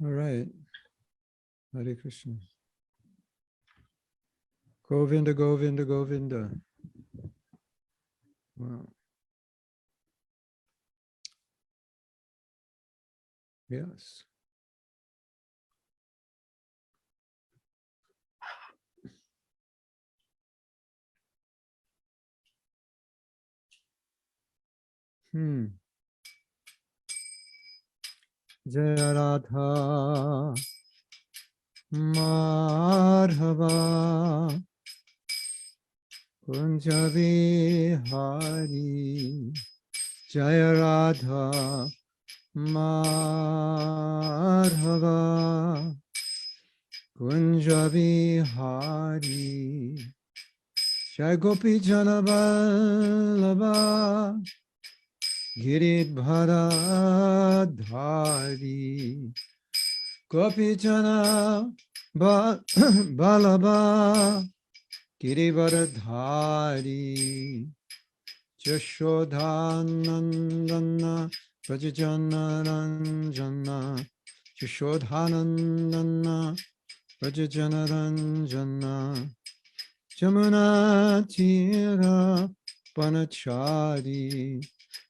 All right. Hare Krishna. Govinda, Govinda, Govinda. Wow. Yes. Jaya Radha Madhava Kunja Vihari Jaya Radha Madhava Kunja Vihari Jai Gopi Jana Vallabha Giridhara Dhari Gopi Jana Vallabha Girivara Dhari Jashodhanandana Vrajajana Ranjana Jashodhanandana Vrajajana Ranjana Jamuna Tira Panachari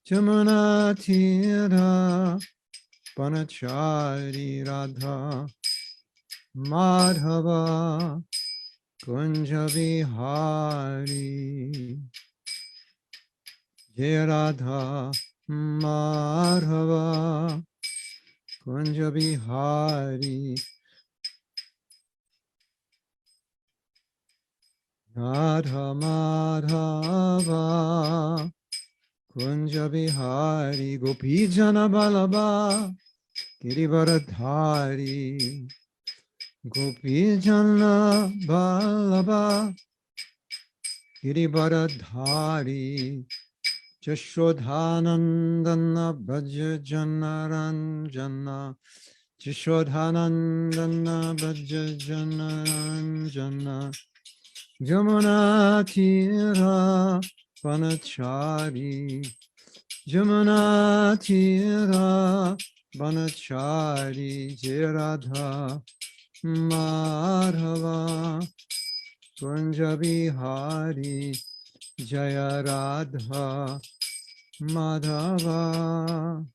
Jamuna Tira Panachari Radha Madhava Kunja Vihari Jaya Radha Madhava Kunja Vihari Radha Madhava Kunja Vihari Gopi Jana Vallabha Girivardhari Gopi Jana Vallabha Girivardhari Jashodhanandana Bhaja Jana Ranjana Jashodhanandana Bhaja Jana Ranjana Jamuna Tira Vanachari Jamuna Tira Vanachari Jaya Radha Madhava Kunja Vihari Jaya Radha Madhava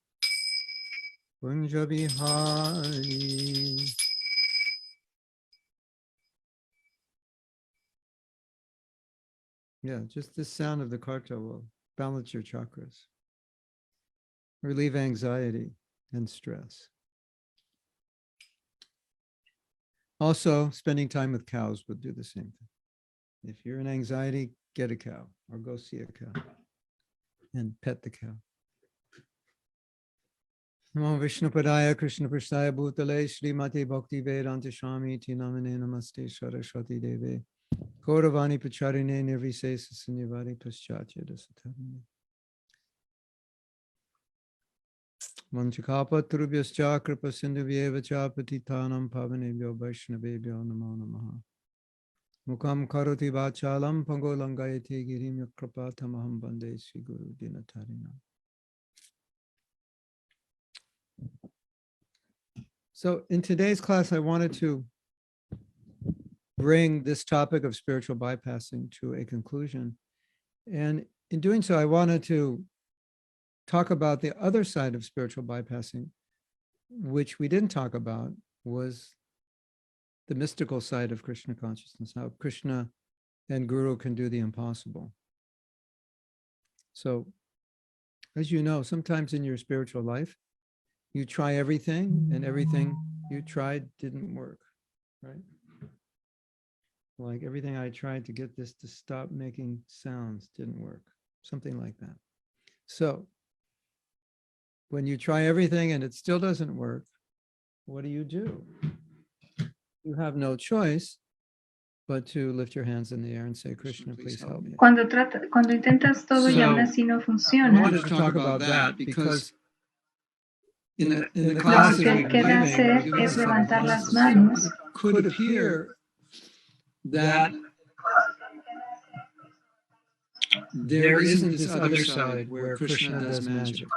Kunja Vihari. Yeah, just the sound of the karta will balance your chakras, relieve anxiety and stress. Also, spending time with cows would do the same thing. If you're in anxiety, get a cow or go see a cow and pet the cow. Namo Vishnu Padaya Krishna Prasthaya Bhutale Srimati Bhakti Vedanta Swami Ti Namane Namaste Saraswati Deve Kauravani Pacharine Nirvisesa Sanyavari Paschatya Dasatarine Manchakapa Turubhyascha Kripa Sindhuvyeva Cha Patitanam Pavanebhyo Vaishnavebhyo Namo Namaha Mukam Karoti Vachalam Pangolangayate Girim Yakrapatamaham Bande Sri Guru Dinatarina. So in today's class, I wanted to bring this topic of spiritual bypassing to a conclusion. And in doing so, I wanted to talk about the other side of spiritual bypassing, which we didn't talk about, was the mystical side of Krishna consciousness, how Krishna and Guru can do the impossible. So, as you know, sometimes in your spiritual life, you try everything and everything you tried didn't work, right? Like everything I tried to get this to stop making sounds didn't work, something like that. So when you try everything and it still doesn't work, what do? You have no choice but to lift your hands in the air and say, Krishna, please help me. Cuando intentas todo y aún así no I funciona. wanted to talk about that because in the Lo que classes se we've been queda giving, hacer es levantar las manos. it could appear that there isn't this other side where Krishna does magic.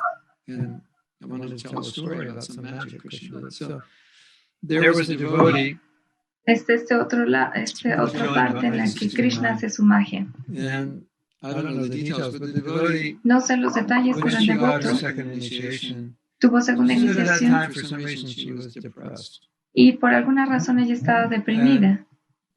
And I wanted to tell a story about some magic Krishna did. So there was a devotee, Esta otra parte en la que Krishna hace su magia. and I don't know the details, but the devotee, No sé los detalles, pero when el she got her devoto second initiation, tuvo segunda she said at that iniciación time, for some reason, she was depressed. y por alguna razón ella estaba deprimida.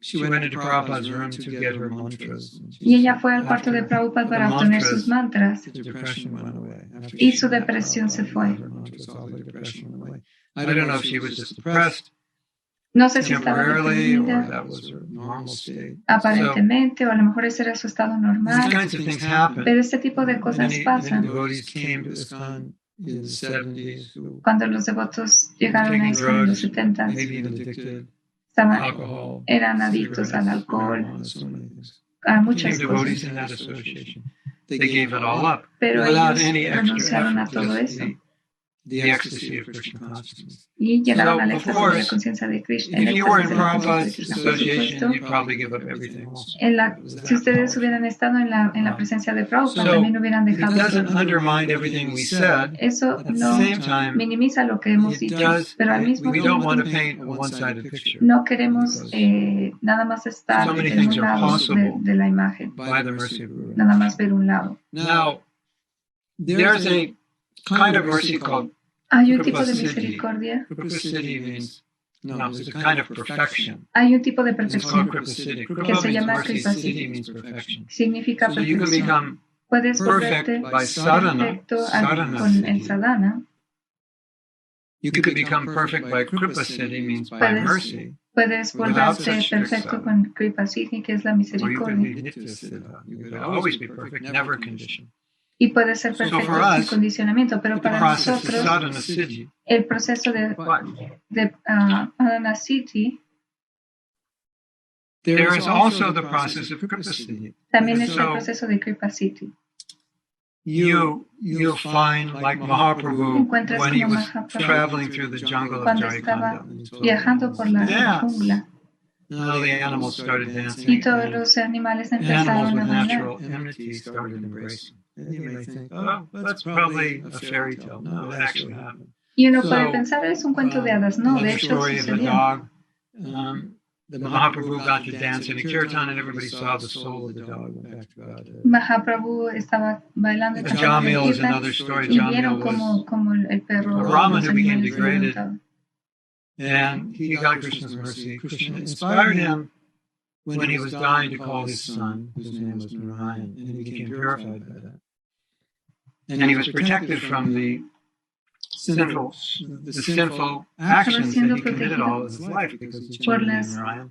She went into Prabhupada's room to get her mantras. Y ella fue al cuarto de Prabhupada para obtener sus mantras. The depression went away. After Y she su met depresión se Prabhupada, fue. her mantras, all the depression went away. I don't know if she was just depressed No sé si estaba temporarily or deprimida that was her normal state. aparentemente, o a lo mejor ese era su estado These normal, kinds of things happen. pero este tipo de cosas Many pasan. devotees came to ISKCON in the 70s who Cuando los devotos llegaron a taking ISKCON en los drugs, 70, maybe even addicted, estaban, eran adictos al cigarettes, alcohol, marijuana, so many things. a Came muchas devotees cosas, in that association. They gave it all up pero without ellos any extra renunciaron a effort, todo just eso the ecstasy of Krishna consciousness. y llegaron So, al of éxtasis de la course, conciencia de Krishna. If El you were in éxtasis de la conciencia de Prabhupada's Krishna, por association, supuesto. you'd probably give up everything else. En It was si that ustedes powerful. hubieran estado en la presencia de Prabhupada, So, también hubieran it dejado doesn't todo. undermine everything we said. Eso At the no same time, minimiza lo que hemos it dicho, does, pero al mismo we don't want to tiempo paint a one-sided picture no queremos because nada más estar so many en things un are lado possible de la imagen, by the mercy of Guru. nada más ver un lado. Now, there's a kind of mercy called Hay un tipo Kripa de Siddhi. misericordia, Kripa Siddhi means, no, it's a kind of perfection. hay un tipo de It's called perfección Kripa Siddhi. que Kripa se means llama mercy, Kripa Siddhi Siddhi. means perfection. Significa So you can perfección. become Puedes perfect volverte by sadhana, perfecto sadhana con el siddhi. sadhana. You could become perfect by Kripa Siddhi, means by Puedes- mercy, Puedes Without volverte such strict perfecto sadhana. con Kripa Siddhi, que es la or you could misericordia. be Nitya Siddha. You could always be perfect, never conditioned. Y puede ser So perfecto for sin us, condicionamiento, pero The para process is nosotros sadhana siddhi. el proceso de But Sadhana Siddhi there is also the process of Kripa Siddhi. también es el So proceso de Kripa Siddhi. you'll find, like Mahaprabhu, Encuentras when he como was Mahaprabhu traveling through the jungle of cuando estaba Jharkhand, viajando por la Dance. jungla all the animals started dancing. y todos los animales Animals empezaron with a bailar. natural enmity started embracing. And you may think, oh, that's probably a fairy tale. No, it actually happened. Y uno puede So, pensar, es un cuento de hadas. No, de another hecho story of the sucedió. dog. The Mahaprabhu got to dance in a kirtan, and everybody saw the soul of the dog went back to Godhead. Mahaprabhu estaba bailando The en Jamil is Kirtan another story. y vieron Jamil como el perro, a Brahman los who became animales degraded. vieron todo. and he got Krishna's mercy. Krishna inspired him when he was dying to call his son, whose name was Narayan, and he became purified by that. And he was protected from the sinful actions that he committed all his life because he Por chanted las- Narayan.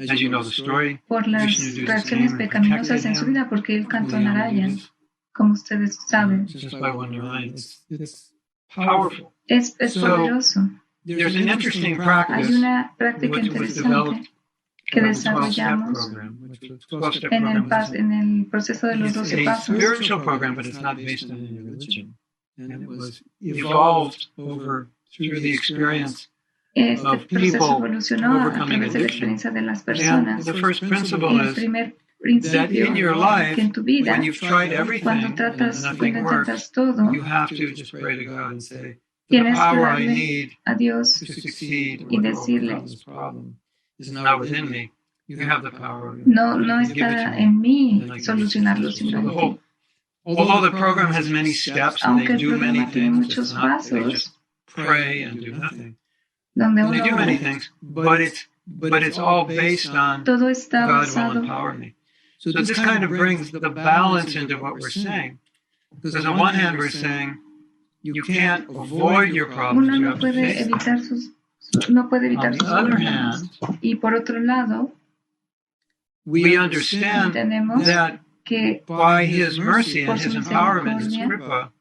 As you know the story, por las Vishnu reacciones came and pecaminosas en protected su him vida porque él cantó from the Narayan, Olvides. como ustedes saben. Just by one Narayan. It's powerful. Es So, poderoso. There's an interesting Hay practice una práctica which was interesante developed que in the 12-step desarrollamos program, which was 12-step en el, program. en el proceso de los It's 12 a pasos. spiritual program, but it's not based on any religion. And it was evolved over through the experience. Este of proceso people evolucionó a overcoming través de la addiction. experiencia de las And personas. the first principle Y el is primer that principio in your que life, en tu vida, when you've tried cuando everything and tratas, nothing cuando works, intentas todo, you have to just pray to God and say, the tienes que power I darle need a Dios to succeed y or to decirle, overcome this problem is not within me. You have the power. no You give it está to me, en mí and I can be solucionarlo, successful. sino So en the ti. whole, although the program has many steps and Aunque they el do many programa tiene things, muchos it's not they pasos just pray and do nothing. donde And they do many uno, things, but it's all based on todo está God will basado. empower me. So this kind of brings the balance into what we're saying. Because on one hand, we're saying you can't avoid your problems, Uno you no have to puede face them. evitar no puede On evitar the sus other problemas. hand, Y por otro lado, we understand entendemos that que by His mercy por and su His empowerment, His misericordia, kripa,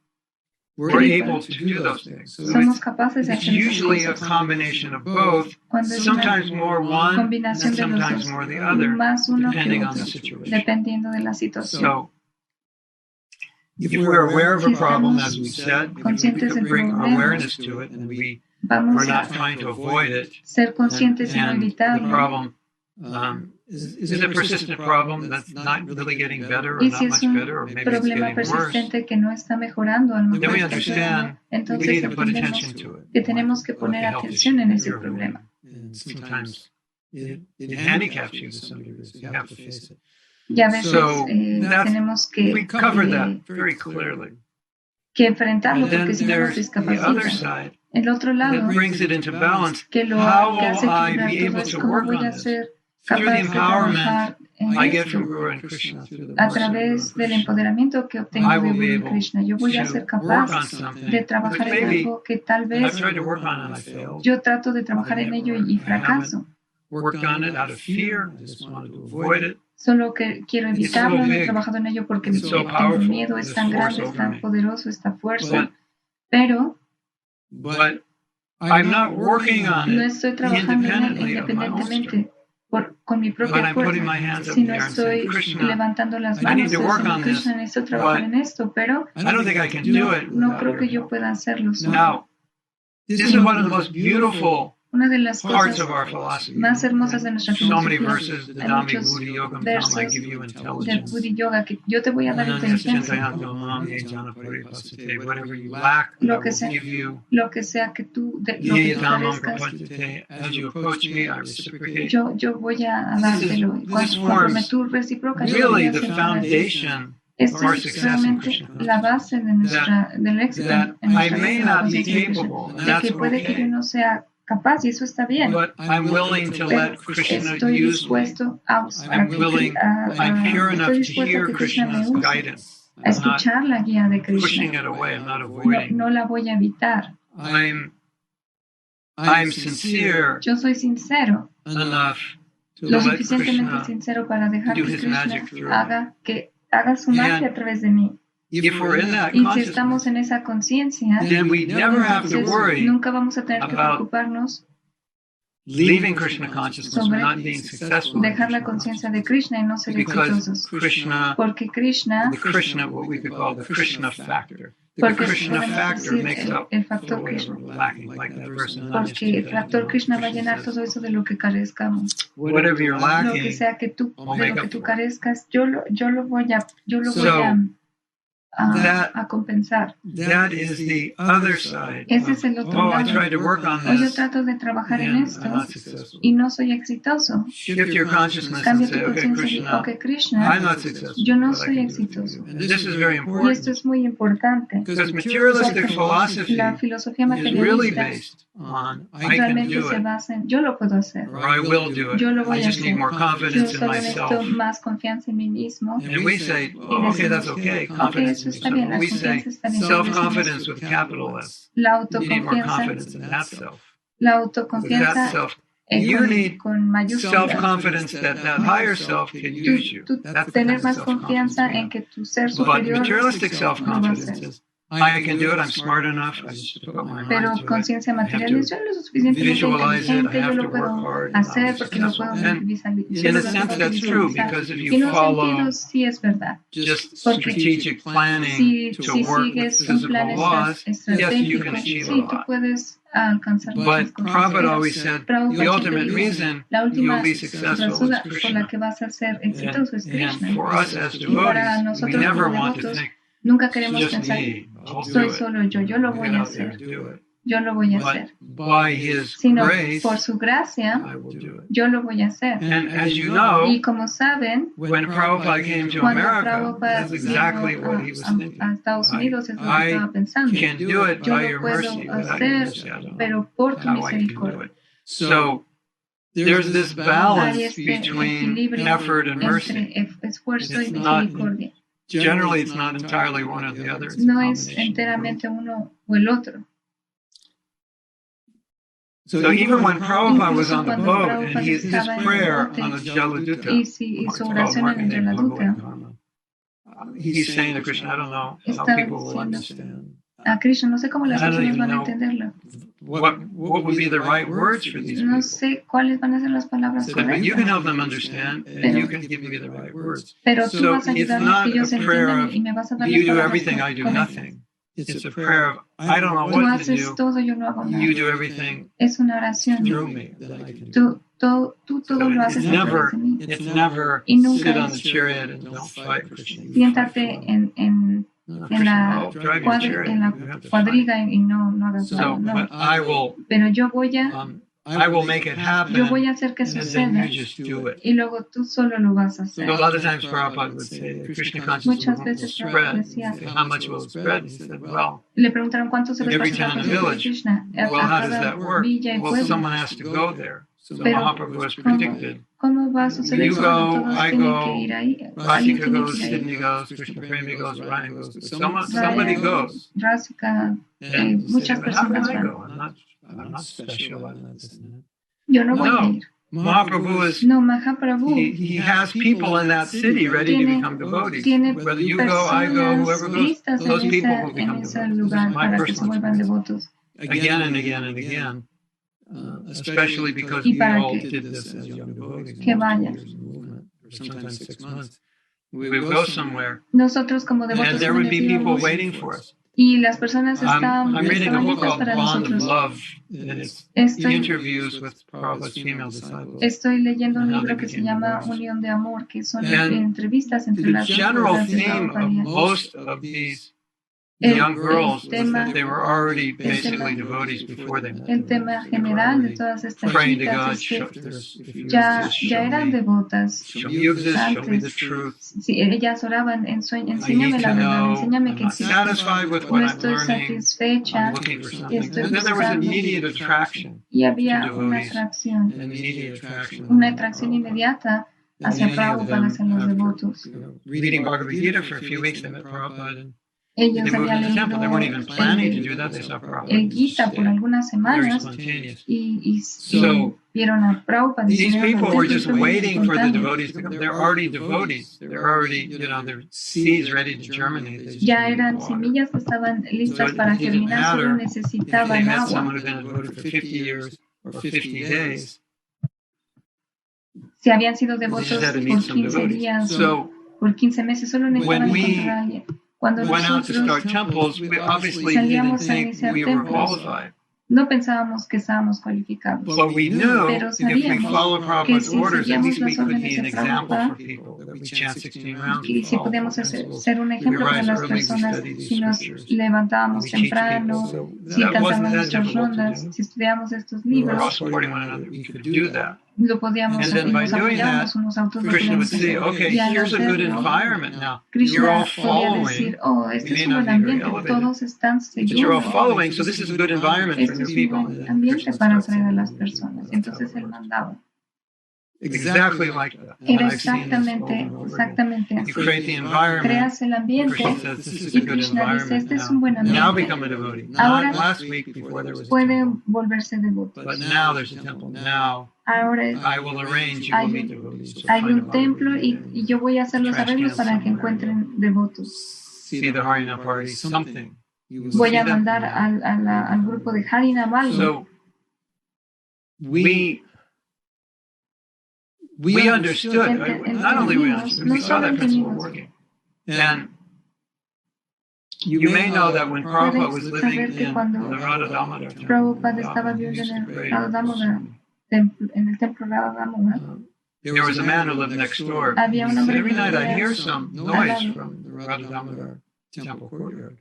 we're able to do those things. So somos capaces de it's hacer esas usually a cosas. combination of both, Cuando es una sometimes more one, and combinación de los sometimes dos, more the other, más uno que depending on the otro, situation. dependiendo de la situación. So, if we're aware of a Si problem, estamos as we said, we conscientes del could bring problema, awareness to it, and we're vamos not a trying to avoid it, ser conscientes y no and the evitarlo. problem Is Is it a persistent problem that's not really getting better or Y not si es much un better or maybe it's problema getting worse? persistente que no está mejorando, a lo Then mejor we está understand empeorando, we entonces need to put entendemos attention to it. que tenemos que poner Like a health atención issue en that ese you're problema. avoiding. And sometimes it handicaps you to some degree, so you have to face it. Y a veces So that's, tenemos we covered that very clearly. que enfrentarlo And then porque si no nos there's the other discapacita. side El otro lado, that brings it into balance. que lo How que hace will I equilibrar be todo able es to cómo work voy a on this? ser Through capaz the de trabajar empowerment en I get esto from Guru and Krishna, through the a mercy of Guru través and del Krishna. empoderamiento que obtengo I de will be Guru y able Krishna. Yo voy a ser to work on capaz something de that trabajar en maybe algo que tal I've vez tried to work on and I failed. yo trato de trabajar en ello y fracaso. Worked on it out of fear. I just wanted to avoid it. Solo que quiero It's so evitarlo, no he big. trabajado en ello porque It's so tengo powerful. miedo, es This tan force grande, es over tan me. poderoso, esta fuerza. But Pero But I'm not working on no it estoy trabajando en él independently of my own strength. independientemente con mi But propia I'm putting fuerza, my hands up sino there and saying, estoy Krishna, levantando las I need manos to y work diciendo, on this, Krishna, necesito trabajar but en esto, pero I don't think I can do it no without creo your que yo help. pueda hacerlo solo. Now, this is one of the most beautiful Una de las parts cosas of our philosophy. más hermosas de nuestra So many filosofía, verses, the hay Dhammi muchos Buddhi Yogam Tam, I versos give you del intelligence. Buddhi Yoga que yo te voy a dar inteligencia. Whatever you lack, I Lo que will sea, give you. lo que sea que tú, lo que tú carezcas, As you approach me, I reciprocate. yo voy a dártelo. Conforme tú reciprocas, yo voy Really a the hacer foundation Esto of our es success in realmente Krishna la base de del éxito that en I nuestra may vida, la not be conciencia de Krishna. capable, and De that's que puede que yo okay. no sea capaz y eso está bien, But I'm willing to pero let Krishna estoy use me. dispuesto a I'm willing, I'm pure enough estoy to dispuesto a hear que Krishna me Krishna's use, guidance. a I'm not escuchar la guía de pushing Krishna. it away. I'm not No, avoiding no it. la voy a evitar. I'm sincere Yo soy sincero, enough to lo let suficientemente Krishna sincero para dejar do que his Krishna magic through me. haga su magia a And través de mí. if we're in that Y si estamos consciousness, en esa conciencia, then we never have to entonces worry nunca vamos a tener que about preocuparnos leaving Krishna consciousness or sobre not being successful in dejar la Krishna conciencia de consciousness. Krishna y no ser Because exitosos. Krishna, Porque Krishna, the Krishna, what we could call the Krishna factor. The porque Krishna podemos factor decir makes up el for factor whatever Krishna, we're lacking, like that verse in porque el factor Krishna va a llenar todo eso de lo que carezcamos. Whatever you're Lo que lacking, sea que tú, I'll de make lo up que tú for it. carezcas, yo lo voy a compensar. That is the other side. Ese es el otro Oh, I lado. tried to work on Hoy yo this, trato de trabajar en and esto I'm not successful. y no soy exitoso. Shift your consciousness and Cambia say, tu okay, conciencia y Krishna, ok, Krishna, I'm not successful, yo no but I soy can do it through exitoso. you. And this is very Y esto important es muy importante. because materialistic philosophy La filosofía is really materialista based on I can realmente do se it basa en yo lo puedo hacer. or I will do it. Yo lo I voy a just need hacer. more Yo confidence in solo necesito myself. más confianza en mí mismo. And we say, Y oh, okay, that's decimos, okay. ok, Confidence eso in está bien, yourself. la We say confianza está bien. self-confidence with capital S. La You need more autoconfianza, confidence in that self. la Because that autoconfianza self, you need con mayúsculas. self-confidence that that higher self can use you. Tú That's the kind tener of más self-confidence confianza we en have. que tu ser But superior materialistic lo va a self-confidence hacer. is, I can do it, I'm smart enough, I just put my Pero mind to it. conciencia I have material to es yo lo suficientemente visualize it, I inteligente, yo have to lo work puedo hard, and I'll be hacer porque lo successful. puedo And visualizar. in a sense that's true, because if En you un follow sentido sí es verdad. just Porque strategic planning Si to work with sigues un physical plan laws, yes, you estratégico, can achieve a sí, tú lot. puedes alcanzar muchas But cosas. Prabhupada always said, Prabhupada the siempre ultimate dijo, reason la última you'll be successful razón is por la Krishna. que vas a ser exitoso es And Krishna. for us as Y para devotees, we nosotros never como want to devotos, think, nunca queremos just pensar, me, I'll do soy it. solo yo lo voy Get a out there hacer, and do it. yo lo voy a But hacer. by His Sino grace, por su gracia, I will do it. yo lo voy a hacer. And as you know, Y como saben, when Prabhupada came to cuando America, Prabhupada that's exactly vino what he was thinking. a Estados Unidos es lo que I estaba pensando. can do it Yo by lo your puedo mercy. Without your hacer, mercy, I don't know pero por tu how I can do misericordia. it. So there's this Hay balance este between equilibrio effort and mercy. entre esfuerzo y It's not- misericordia. Generally, it's not entirely one or the other. It's a No es combination of both. enteramente uno o el otro. So even when Prabhupada was Incluso on the cuando boat Prabhupada and his estaba en el prayer bote on the Jaladuta, y su oración en el Jaladuta, he's saying to Krishna, I don't know how estaba people will diciendo understand. a Krishna, no sé cómo las I don't personas even van a know entenderlo. What would be the right words for these No people? sé cuáles van a ser las palabras So, but you can correctas. help them understand, and you can give me the right words. Pero tú So vas a it's ayudarme a not que ellos a prayer entiendan of y me vas a dar you las do palabras everything, I do correctas. nothing. It's a prayer of I don't know Tú what to haces do, todo, yo no hago nada. you do everything Es una oración. through me that I can do. Tú tú todo lo haces a través de mí. It's never Y nunca sit on es- the chariot and don't fight, Krishna. You Siéntate fight for love. en la, Drive your chariot. en la You have to fight. cuadriga y no hagas nada, So, no. but I will Pero yo voy a make it happen. yo voy a hacer que And then suceda you just do it. y luego tú solo lo vas a hacer. So a lot of times Prabhupada would say, the Krishna consciousness Muchas will veces spread. Prabhupada decía, Say, how much will it spread? He said, well, le preguntaron cuánto se every esparce la town and conciencia de village. Krishna a How does cada that work? villa y Well, pueblo. someone has to go there. So Pero, Mahaprabhu has predicted. ¿Cómo va a suceder You eso? go, Todos I tienen go, que ir ahí. Alguien Rasika tiene goes, que ir ahí. Sydney goes, Krishna Premi goes, Ryan goes. Somebody Ryan, goes. Rasika, And you muchas say, but how can personas I van. go? I'm not special. I'm not this and that. Yo no voy a No. ir. Mahaprabhu is, No, Mahaprabhu he has people in that city ready to Tiene- become devotees. tiene Whether you go, I go, whoever goes, listas those en people ese, will en become ese devotees. This lugar is my para que se personal vuelvan experience. devotos. Again and again and again. Especially because Y we para all que- did this as young devotees. que vayan. Or sometimes 6 months. We would go somewhere Nosotros como devotos and there would be people íbamos waiting for us. y las personas estaban I'm reading a book listas called para Bond of nosotros. Love, and it's Estoy, interviews with Prabhupada's female disciples. estoy leyendo un And how libro they que se became llama devotees. Unión de Amor, que son And entrevistas entre The las general las de theme of Prabhupada. most of these El- young girls el was tema- that they were already tema- basically devotees before they met. El tema general de todas estas Praying to chicas God, es que if you ya exist, show eran me. devotas. Show me you exist, show me the Antes. truth. Sí, ellas oraban, I enséñame need la to verdad, know. enséñame I'm que not existe. satisfied with No what I'm estoy learning. satisfecha I'm looking for something. estoy And then there was an buscando. immediate attraction. Y había to una devotees. atracción, An immediate attraction. una atracción inmediata hacia Many of Prabhupada, them, hacia los after, devotos. reading Bhagavad Gita for a few weeks, they met Prabhupada. And Ellos they moved habían to the temple. They weren't even planning to leído do that. They saw Prabhupada. el Gita por algunas Very semanas spontaneous. y So, vieron a Prabhupada. y These vinieron people al were templo just y fue muy waiting for the espontáneo. devotees to come. They're already devotees. They're already, their seeds ready to germinate. They just Ya need eran water. semillas que estaban listas So it para didn't germinar, solo matter If they necesitaban met agua. someone who'd been devoted for 50 years or 50 days, Si habían sido they devotos just had to por meet some 15 días devotees. o So por 15 meses, solo necesitaban we encontrar a alguien. Cuando went out to nosotros start temples, we obviously didn't salíamos a think iniciar we were templos, qualified. no pensábamos que estábamos cualificados. But we knew Pero if we sabíamos follow que Prabhupada's si orders, at seguíamos least we las could órdenes be an de example Prabhupada, for people. That we chant 16 rounds. y we si follow podemos the hacer, principles. ser un ejemplo para rise las early, we personas, study these si nos scriptures. levantábamos We teach people. temprano, So si that wasn't cantamos that nuestras difficult to rondas, do. si estudiamos estos We were all libros, supporting one another. We could do that. lo podíamos And then hacer y by nos doing apoyábamos that, unos a otros. Lo Krishna would podíamos say, hacer. okay, Y al here's a good hacerlo, environment now. You're Krishna all podía decir, following, oh, este You es may un not buen be very ambiente, elevated, todos están but you're all siguiendo. following, so this is a good environment for Este new es un people. buen And then ambiente Krishna para starts atraer a sending las new people. personas. That's how Entonces it él works. mandaba. Exactly like that. And Era I've seen this over exactamente, and over again. exactamente You así. create the environment. Creas el ambiente Krishna says this is y a good Krishna dice, environment este es un buen now. Now ambiente. become a devotee. Ahora Not last week before there was a puede temple. volverse devoto. But now there's a temple. Now Ahora I will arrange you will meet devotees. So hay find a un Bhagavad templo Gita y yo voy a hacer los trash arreglos can para que somewhere, encuentren devotos. see the Harina party, something. Voy a mandar al grupo de Harina algo. So we understood, not only we understood, we saw that principle working. And you may know that when Prabhupada was living in the Radha Damodar temple, Prabhupada estaba viviendo en el Radha Damodar, en el templo Radha Damodar. there was a man who lived next door. Había un He said, hombre every que night I vivía hear some al noise lado. from the Radha Damodar temple courtyard.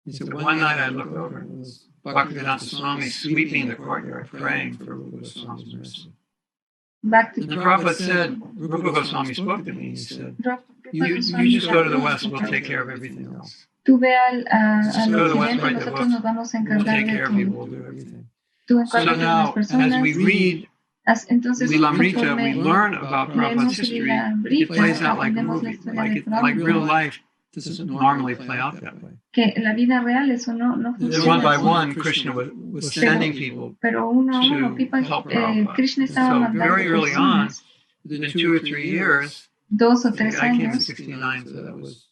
He said, So one night I looked over and it was Bhaktivedanta Swami sweeping the courtyard, praying for Rupa Goswami's mercy. Bhakti. And the Prabhupada said, Rupa Goswami spoke to me. He said, you Goswami just go to the dijo, west, we'll take care of everything else. Tú ve al Go to the west, occidente, write the nosotros nos vamos a We'll encargar take de care of you, todo. we'll do everything. Tú So encuentras a las now, as personas. we read Entonces, Lilamrita, conforme we learn about Prabhupada's leemos history. Lilamrita, It plays out like a aprendemos la movie. historia Like, de like real Prabhupada. life doesn't normally play out that way. Que en la vida real eso no Then funciona one by así. one, Krishna was sending people. Pero uno a uno, to help Prabhupada. Krishna estaba So mandando very early on, personas. within 2 or 3 years, 2 o I 3 came in años. 69, so that was,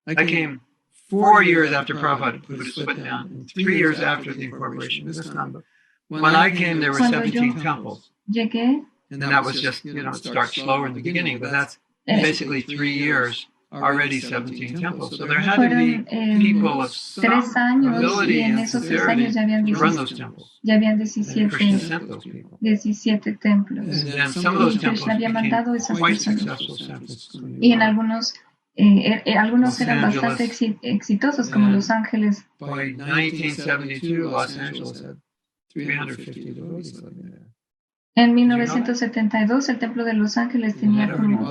I came 4 years after Prabhupada put his foot down, and 3 years after the incorporation of ISKCON. When I came, there were Cuando 17 yo temples. Llegué, And that was just, it starts slower in the beginning, but that's basically 3 years already 17 temples. So there had to be Fueron people of some 3 años y ability en and esos 3 sincerity años ya habían to run 17, those temples. ya habían And Krishna 17, sent those people. 17 templos. And then some of those Y temples Krishna había became mandado esas quite personas. successful temples. Y en algunos Los eran bastante Angeles. exitosos, como Los Ángeles. By 1972, Los Angeles had 350 devotees living there. En 1972, el templo de Los Ángeles tenía como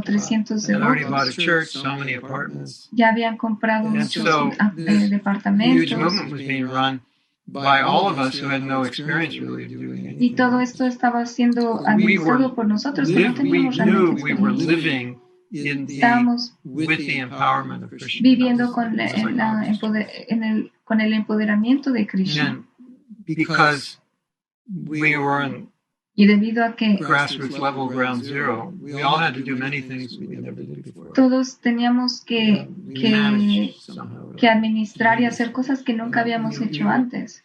300 They had already bought a devotos. church, so many apartments. Ya habían comprado And muchos so this huge departamentos. movement was being run by all of us who had no experience really of doing anything. Y todo esto estaba siendo administrado por nosotros, que no We teníamos knew realmente we were experiencia. living Estábamos with the empowerment of Krishna. viviendo con el empoderamiento de Krishna. And because we were in Y debido a que grassroots level, ground zero, we all had to do many things we never did before. todos teníamos We managed somehow. que administrar y hacer cosas que nunca habíamos hecho antes.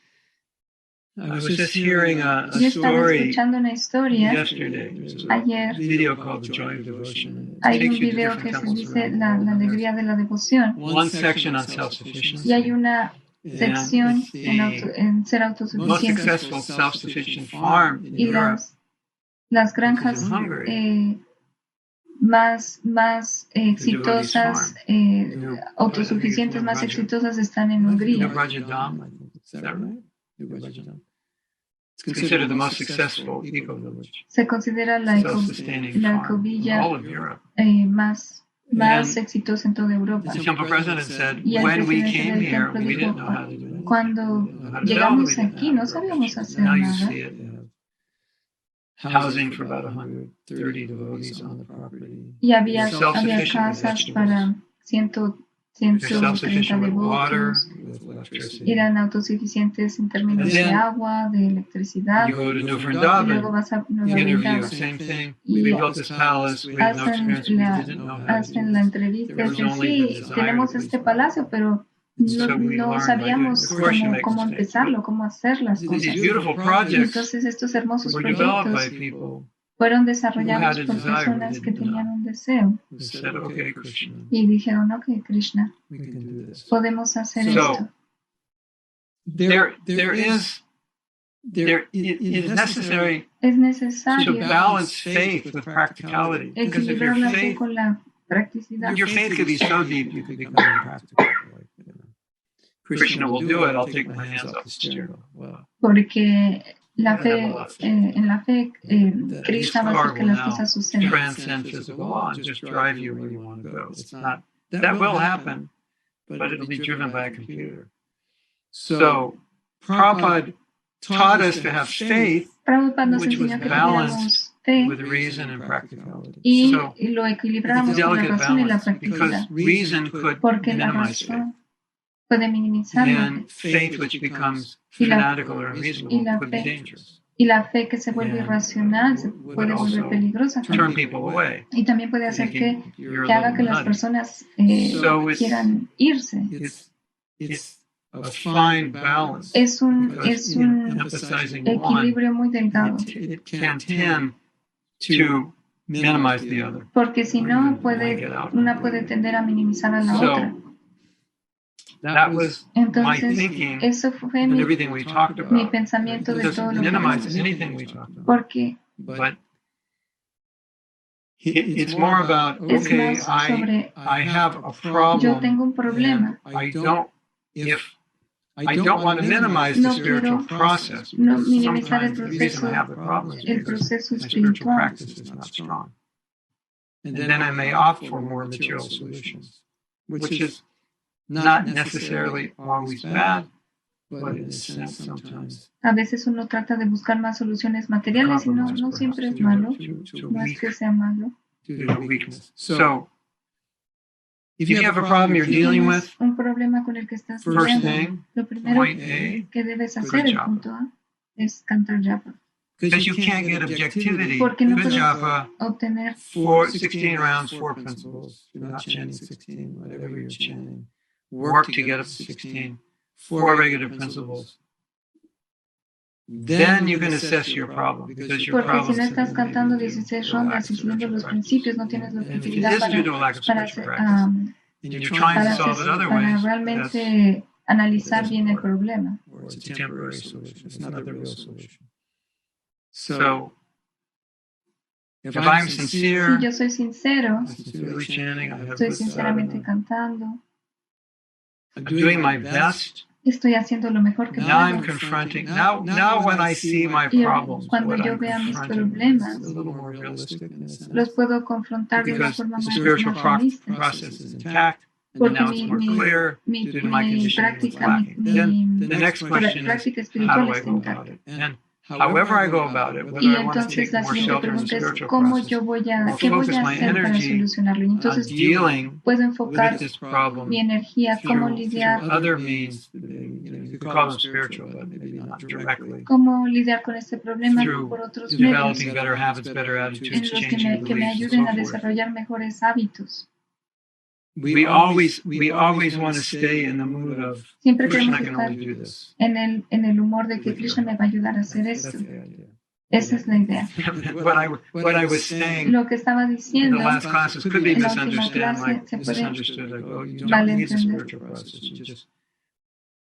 I was just hearing a Yo estaba story escuchando una historia yesterday. There's a ayer. video called The Joy of Devotion. It Hay takes un you to video different que se temples dice around the la world, and alegría de la devoción. there's one section on self-sufficiency. Y hay una sección en ser Most autosuficiente. successful self-sufficient farm in Y Europe las granjas is in Hungary. más exitosas, autosuficientes, más exitosas están en Hungría. Rajadam, is that right? It's considered the most successful eco-village, Se considera la self-sustaining farm in ecovilla all of Europe. más exitosa en toda Europa. The temple president said, Y el when we presidente came del here, templo we dijo, didn't know how to do anything. cuando llegamos aquí no sabíamos hacer Now you nada. see it. You have housing for about 130 devotees on the property. Y había Self-sufficient with casas vegetables. para You're 130 self-sufficient with water, devotos. with electricity. Eran autosuficientes en términos de agua, de electricidad. You go to New Y luego Vrindavan, vas a Nueva interview, Vrindavan. same thing. Y We built this palace, we had no experience, we didn't know how to hacen do la it. entrevista y There was dicen, only sí, the desire tenemos to este please palacio, pero So we no learned by sabíamos doing. Of course you make cómo mistakes, empezarlo, cómo hacer las These cosas. beautiful Y projects entonces estos hermosos were developed by proyectos people fueron who had desarrollados a por desire, personas we que didn't tenían know. un deseo Who said, okay, Krishna, y dijeron, ok, Krishna, we can do this. podemos hacer So, esto. It is necessary Es to necesario balance faith with practicality. Because if your equilibrar la fe faith, con la practicidad. your faith could be so deep, you could become impractical. Like, you know, Krishna will do it, I'll take my hands off the steering wheel. Wow. Porque la fe, en la fe, His Krishna va a car hacer que will las now cosas sucedan. transcend physical law and just drive you where you want to go. It's not, that will happen, but it'll be driven by a computer. So, Prabhupada taught us to have faith Prabhupada nos which was enseñó que balanced tuviéramos fe with reason and practicality. y So, lo it's a equilibramos con la delicate razón y la balance because practicidad. reason could Porque la minimize faith. razón puede minimizar la fe. And faith which becomes Y la- fanatical or unreasonable y la could be fe- dangerous. Y la fe que se vuelve And irracional se puede volver also peligrosa turn también. people away. Y también puede hacer Thinking you're que a haga little que las nutty. personas So it's- quieran irse. It's a fine balance. Es un Because emphasizing one, equilibrio muy delgado. it can tend to minimize the other. Porque si no, una puede tender a minimizar a la otra. So that was my Entonces, thinking eso fue and mi everything we talked mi about. pensamiento It de todo doesn't lo que minimize hablamos. anything we talked about. Porque But it's more about, es okay, más sobre I have a yo problem. tengo un problema. And I don't want to minimize the No spiritual quiero process. no because minimizar el sometimes the reason I proceso, have the problem is el because proceso my spiritual espiritual. practice is not strong. And then I may opt for more material solutions, which is not necessarily always bad, but in a sense sometimes A veces uno trata de buscar más soluciones materiales y no compromise siempre es perhaps malo. to No es que sea malo. weakness. So if you have a problem you're dealing with, Tienes un problema con el que estás first lidiando. thing, Lo primero point A, que debes good hacer, el japa. punto A, es cantar japa. because you can't get objectivity, Porque no good puedes japa, obtener 16 rounds, 4 principles. You're not chanting 16, whatever you're chanting. Work to get up to 16. 4 regular principles. then you can assess your problem, because your Porque si problem no is estás cantando 16 rondas y siguiendo los principios, no tienes la and if it objetividad is due to a lack of spiritual practice, and you're trying to solve it other para ways, that's realmente analizar bien el problema. or it's a temporary solution. It's not the real solution. so. If If I'm I'm Si sincere, yo soy sincero, sincerely chanting, I have estoy this sinceramente sadhana, cantando, I'm doing my best. estoy haciendo lo mejor que Now I'm puedo. confronting. Now when I see my Y problems, cuando what yo I'm vea mis confronting problemas, is a little more realistic in a sense, los puedo confrontar de una because forma the más spiritual realista. process is intact, and Porque now it's more clear mi due to my conditioning what's práctica, lacking. Then the next question práctica is, how do espiritual I está go about intacta. it? And however I go about it, Y whether I want to entonces take la more siguiente shelter in the pregunta es spiritual cómo process, yo voy or a, qué voy focus a my hacer para energy solucionarlo. Y on entonces dealing puedo with enfocar this problem mi energía, cómo lidiar, other means, you could call them spiritual, but maybe not directly, cómo lidiar con este problema through por otros medios developing better habits, better en attitudes, los changing que me beliefs, and ayuden so a forth. desarrollar mejores hábitos. We always want to stay in the mood of Siempre Krishna queremos can estar only do this. en el humor de que Krishna me va a ayudar a hacer That's esto. the idea. Esa es la idea. What I was saying Lo que estaba in the diciendo last classes could be en la última misunderstood, clase like se puede misunderstood, like, oh, you don't need a malentender. spiritual process.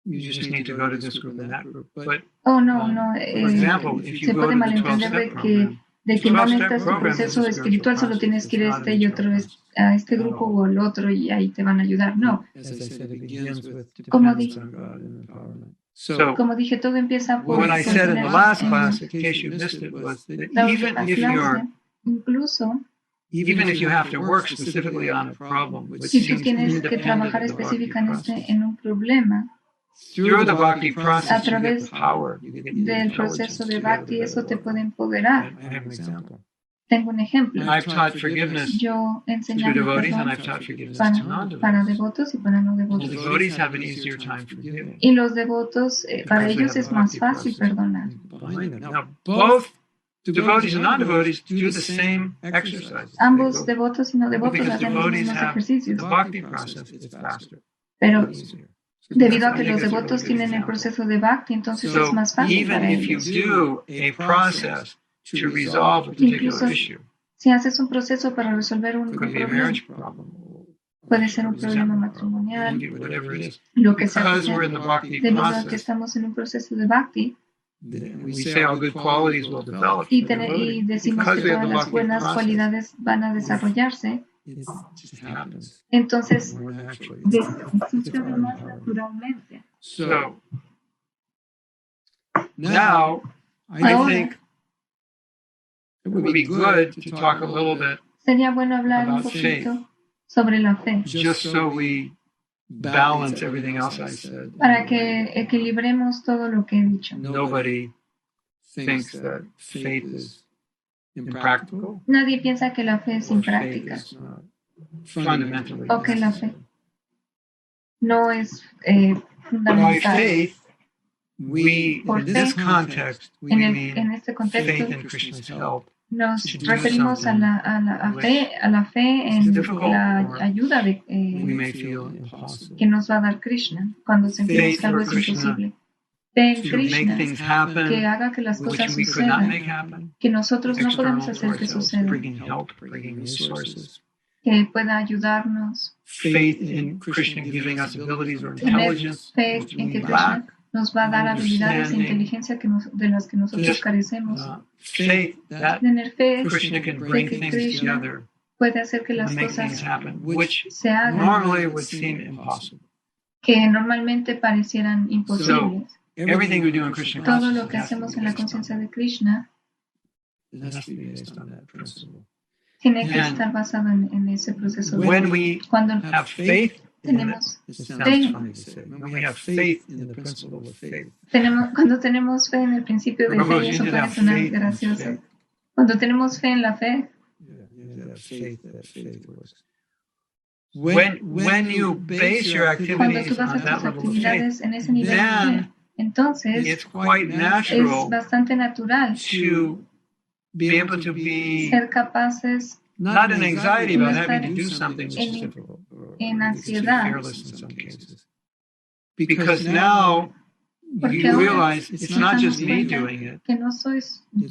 You just need to go to this group and that group. But Oh, no, no. for example, if Se you go puede to the malentender 12-step de que program, no 12-step necesitas un program is a proceso spiritual espiritual, solo process. tienes que ir a It's not este an y internal otro, process. a este Not at grupo all. o al otro y ahí te van a ayudar. No. As I said, it begins with Como dependence dije, on God and empowerment. So como dije, todo empieza por what I said in the tener last en class, in case you missed it, was that la even última if you're clase, incluso even if you have to work specifically on a problem, which si tú seems tienes que independent trabajar of the bhakti específicamente process, en un problema, through the bhakti a process, you get través power, you get del intelligence proceso to de be able Bhakti, to eso te work puede on it. empoderar. I have an example. Tengo un ejemplo. I've taught forgiveness Yo he to enseñado devotees, and perdón I've taught forgiveness para, to para non-devotees. devotos y para no The devotos. devotees have an easier time forgiving. Y los devotos, para Because they ellos have es the más bhakti fácil process perdonar. behind them. Now, both devotees and non-devotees do the same exercises. Ambos They go- devotos y no devotos because hacen los devotees mismos have ejercicios, the bhakti process, it's faster, pero easier. debido a I que think los that's a really devotos good tienen el example. proceso de Bhakti, entonces es So más fácil even para if you ellos. do a process to resolve a particular Incluso issue, si haces un proceso para resolver un it could be a problema, marriage problem, puede ser un problema matrimonial, whatever it is. lo que sea que Because sea, we're in the bhakti debido a que process, estamos en un proceso de Bhakti we say all good qualities will develop y, for the devotee. y decimos Because que we have todas the las bhakti buenas process, cualidades van a desarrollarse, it just happens entonces more naturally. sucede más naturalmente. So now I Ahora, think it would be good to talk a little bit sería bueno hablar un about faith, poquito sobre la fe, just so we balance everything else I said. para que equilibremos todo lo que he dicho. Nobody thinks that faith is impractical Nadie piensa que la fe es or faith impráctica is not fundamentally o que la fe necessary. no es By fundamental. faith, we, Por in this fe, context, we En mean este contexto faith in Krishna's help. nos to do referimos a something a la fe en difficult la or ayuda We may feel impossible. que nos va a dar Krishna cuando sentimos que algo es imposible. Fe en To make Krishna things que happen haga que las which cosas we could not sucedan, make happen. que nosotros no External podemos to hacer que ourselves, sucedan, bringing help, bringing resources. que pueda ayudarnos, Faith in Krishna giving us abilities or tener intelligence fe which en que we Krishna lack. nos va a dar habilidades e Understanding. inteligencia de las que nosotros Just, carecemos. Faith that Tener fe Krishna can de bring que things Krishna together puede hacer que las and make things cosas happen, which se hagan normally would seem impossible. que normalmente parecieran imposibles. Everything we do in Krishna Todo consciousness lo que has to hacemos be en la based on conciencia that. de Krishna It has to be based on that principle. tiene que And estar basado en ese proceso. When we Cuando have faith in it, tenemos it fe, sounds funny to say. When we have faith in the principle of faith. cuando tenemos fe en el principio de fe, Prabhupada, eso you need to puede have sonar faith in gracioso. faith. Cuando tenemos fe en la fe, You need to have faith that faith works. When you base your cuando activities tú basas on that tus level of faith, actividades en ese nivel de fe, then entonces it's quite es natural bastante natural to be able to be ser capaces not in anxiety about no having to estar do something which is en- difficult, or en you could say ansiedad. fearless in some cases. Because now Porque you ahora realize it's nos not damos just me cuenta doing it. que no soy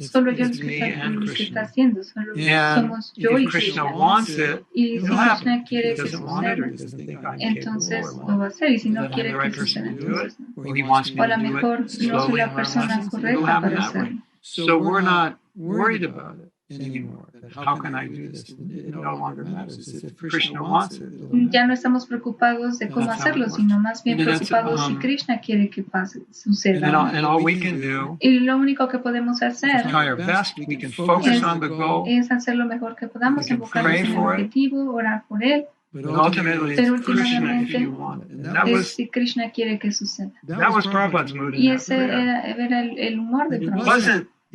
solo yo It's me and lo que Krishna. está haciendo, solo And somos yo y if Krishna Krishna. wants it, Y si it'll happen. Krishna If quiere he que doesn't want it or he suceda, doesn't think I'm entonces capable lo va a hacer. Y si or no that I'm quiere the right que person suceda, to do it, entonces no. or he wants O me a lo to do mejor it no soy slowly la and learn persona lessons, it'll correcta happen para that way. hacerlo. So we're not worried about it anymore. How can I do this? It no longer matters. If Krishna wants it, it'll happen. Ya no estamos preocupados de cómo That's how it hacerlo, works. sino más bien And that's, preocupados si Krishna quiere que pase, suceda. And all we can do Y lo único que podemos is hacer try our best. We can focus on the goal, es hacer lo mejor que podamos, We can enfocarnos pray en el for it. objetivo, orar por él, but ultimately Pero it's Krishna if últimamente you want it. And that es was si Krishna quiere que suceda. Prabhupada's mood in Y that ese prayer. era el humor de It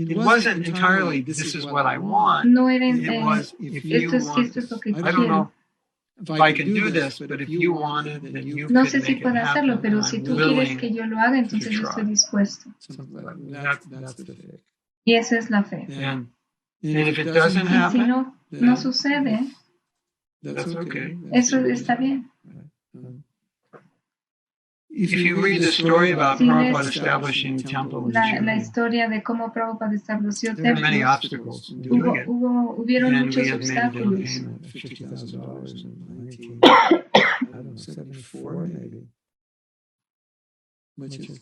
Prabhupada. wasn't entirely this is what I want. No era It was if you esto want es lo this. que I don't quiero. know if I can do this, but if you want it, then you No could sé si make it puedo hacerlo, happen. pero and si I'm tú quieres willing que yo lo haga, entonces yo estoy try. dispuesto. Something like that's the faith. Y esa es la fe. And if it doesn't Y si happen, no sucede, that's okay. eso está bien. If you read the story about Si Prabhupada lees establishing temples, la historia de cómo Prabhupada estableció there were many templos, obstacles in doing it. hubieron And we muchos had made a down obstáculos. payment of $50,000 in 1974, maybe, which is,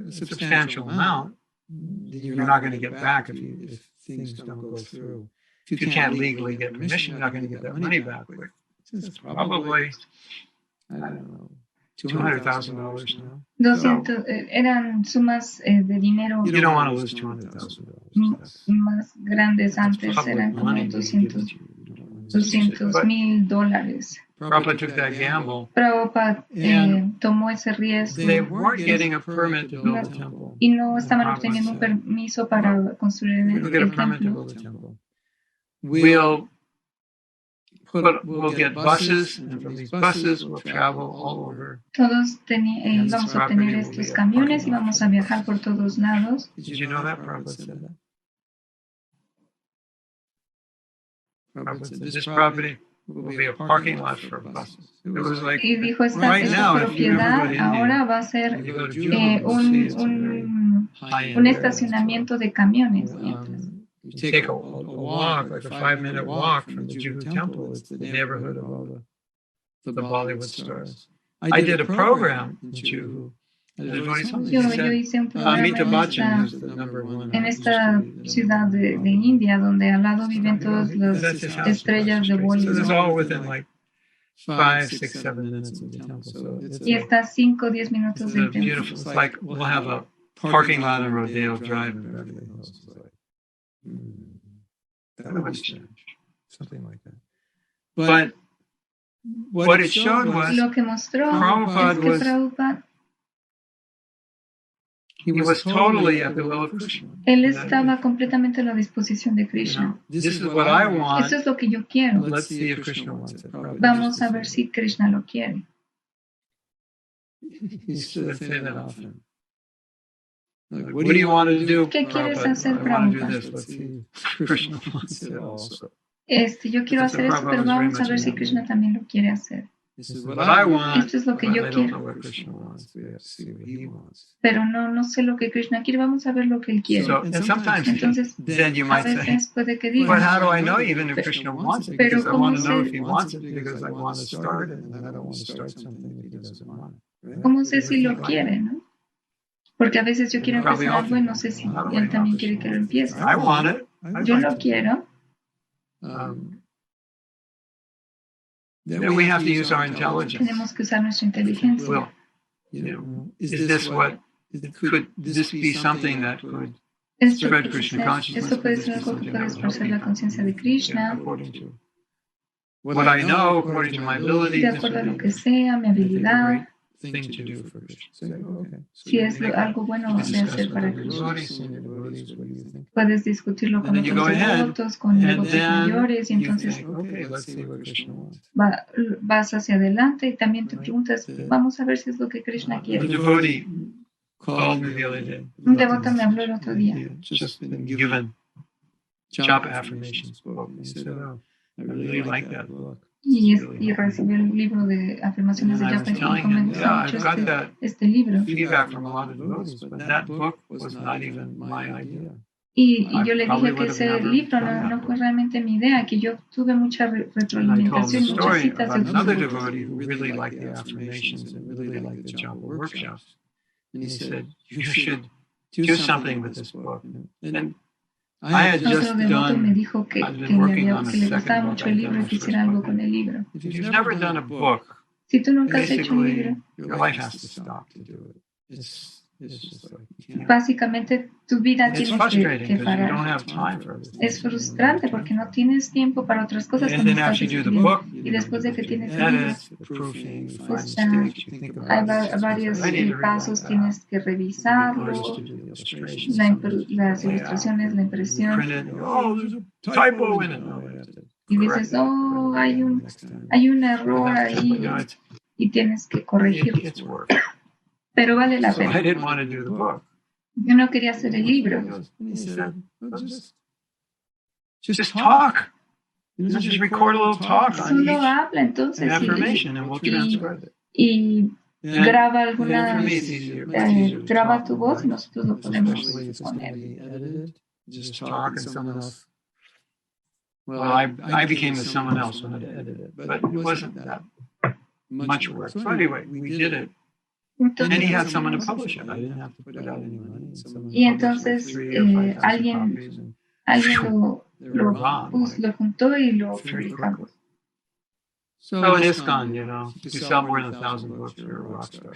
a substantial amount that you're not going to get back if things don't go through. If you can't legally get permission, you're not going to get that money back. It's probably, I don't know, $200,000 now. 200, eran sumas de dinero You don't want to lose $200,000. más grandes antes, Public eran como money being given to you. You don't want to lose it. $200,000. Prabhupada took that gamble. Prabhupada And tomó ese riesgo They weren't getting a permit to build a temple. y no estaban obteniendo un permiso para construir We'll get a el permit to templo. build a temple. We'll get buses, and from these buses we'll travel all over. Todos And vamos this a property obtener will estos be a camiones parking y lot vamos for a the viajar por buses. todos lados. Did you know that Prabhupada said that? Prabhupada said, this property will be a parking lot for buses. It was like, Y dijo, right now, esta if you ever go propiedad to India, ahora va a ser if you go to Juhu, you'll see it's a very high-end un area. estacionamiento de camiones. You take a walk, like a 5-minute walk from the Juhu temple. It's the neighborhood of all the Bollywood stars. I did a program in Juhu. Yo hice un programa Amitabh Bachchan is the number one. en esta ciudad de India, donde al lado viven todas las That's his house estrellas de across the street. So it's Bollywood. all within like 5, 6, 7 minutes of the temple. So it's Y está 5 o 10 minutos it's del a templo. beautiful. It's like we'll have a parking lot in Rodeo Drive in Beverly Hills. It's like, that would be strange. Something like that. But what it showed was Lo que mostró Prabhupada es que Prabhupada he was totally at the will of Krishna. él estaba completamente a la disposición de Krishna. This is what I want. Esto es lo que yo quiero. Let's see if Krishna wants it. Vamos a ver si Krishna lo quiere. He should say that often. Like, what do you want to do? ¿Qué quieres hacer, I want to do Prabhupada? this. Let's see if Krishna wants it also. Yo quiero hacer esto, pero vamos a ver si Krishna también lo quiere hacer. This is what I want. Esto es lo que but yo I don't quiero. know what Krishna wants. We have to see what he wants. Pero no sé lo que Krishna quiere, vamos a ver lo que él quiere. So, and sometimes Entonces, then you a might say, veces puede que but diga, how do I know even if Krishna wants it? Pero Because I ¿cómo want to know sé? if he wants it because I want to start it and I don't want to start something that he doesn't want. Right? ¿cómo sé si lo quiere, no? Porque a veces yo quiero empezar algo y no sé si él también quiere que lo empiece. I want it. Yo lo quiero, Then we have to use our intelligence. tenemos que usar nuestra inteligencia. Well, is this what could this be something that could spread Krishna consciousness? Esto puede ser algo que puede esparcer la conciencia de Krishna, According to what I know, according to my ability, de this acuerdo a would lo be que sea, mi I think, a habilidad, great thing to do for Krishna. So, okay. So si you es make algo bueno de discuss hacer with para the Krishna. devotees, senior devotees, what do you think? Puedes discutirlo con And then you otros go ahead, devotos, con and devotos mayores, y then you entonces think, okay, let's see what Krishna wants. vas hacia adelante y también te preguntas, vamos a ver si es lo que Krishna A quiere. devotee called me the other day. Un devoto me habló el otro He día. had just been given job affirmations book. He said, "Oh, I really like that book." y recibió el libro de afirmaciones de And I Japa was y telling me him, gustó yeah, mucho I've got that este libro. feedback from a lot of devotees, but that book was not even my idea. Y yo I le probably dije que would have ese never libro done that no fue book. realmente mi idea, que yo tuve mucha And I told him retroalimentación, the muchas story citas about de another otros. devotee who really liked the affirmations and really liked the Japa workshops. And he said, you should do something with this book. And I had Otro just devoto me done, dijo I've been working on a que le gustaba second book. mucho el I'd libro done y my quisiera first algo book. con el libro. If you've never done a book, Si tú nunca has hecho un libro, basically, your life has to stop to do it. It's just like, you can't. básicamente tu vida And it's tienes frustrating que because you don't parar. have time for everything. Es frustrante porque no tienes tiempo para otras cosas And cuando then estás after you do the escribiendo. book, Y después de que tienes el libro, edit, proofing, find pues mistakes, you think hay about it. varios I need to read pasos, that. tienes que Artists revisarlo, to do the illustrations, las ilustraciones, la impresión. print it, and go, oh, there's a typo in it. No, I have to Y correct dices, it, oh, correct it again next time. hay un error ahí You know, y tienes que corregirlo. it's work. Pero vale la So I pena. didn't want to do the book. Yo no quería hacer el libro. And he said, well, just talk. You know, just record a little talk on Solo each habla entonces affirmation and we'll transcribe it. y graba And alguna, for me, it's easier. It's easier to graba talk tu than voz y write. nosotros lo podemos Especially if it's going to poner. be edited. Just talk and someone else. Well, I became the someone else when I edited it, but it wasn't that much work. So anyway, we did it. And he had someone to publish it. I didn't have to put out any money. Y entonces alguien lo juntó y lo publicamos. So in ISKCON, you know, if you sell more than 1,000 books, you're a rock star.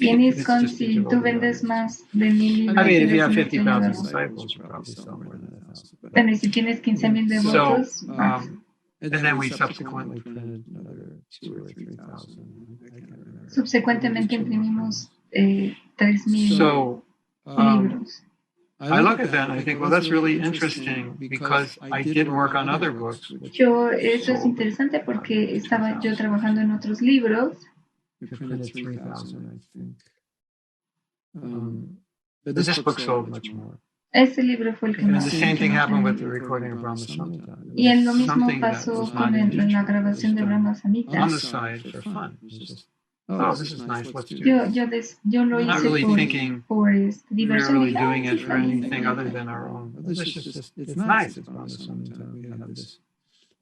Y en ISKCON, si tú vendes más de 1,000 I mean, if libros, you have eres un 50,000 estrella. disciples, you probably sell more than 1,000. Bueno, y si tienes 15,000 devotos, más. And then we subsequently printed another 2,000 or 3,000. Subsecuentemente imprimimos 3,000 So libros. I look at that and I think, well, that's really interesting because I did work on other books. Eso es interesante porque estaba yo trabajando en otros libros. We printed 3,000, I think. But this book sold much more. Ese libro fue el que And más the same thing happened with the recording of Brahma Samhita. Y en lo mismo Something that pasó was con not en la grabación de Brahma Samhita. on the side for fun. It was just, oh, this is nice, let's do Yo this. lo Not hice really thinking por we were diversión. really doing it for anything other than our own. It's nice. It's Brahma Samhita. We have this.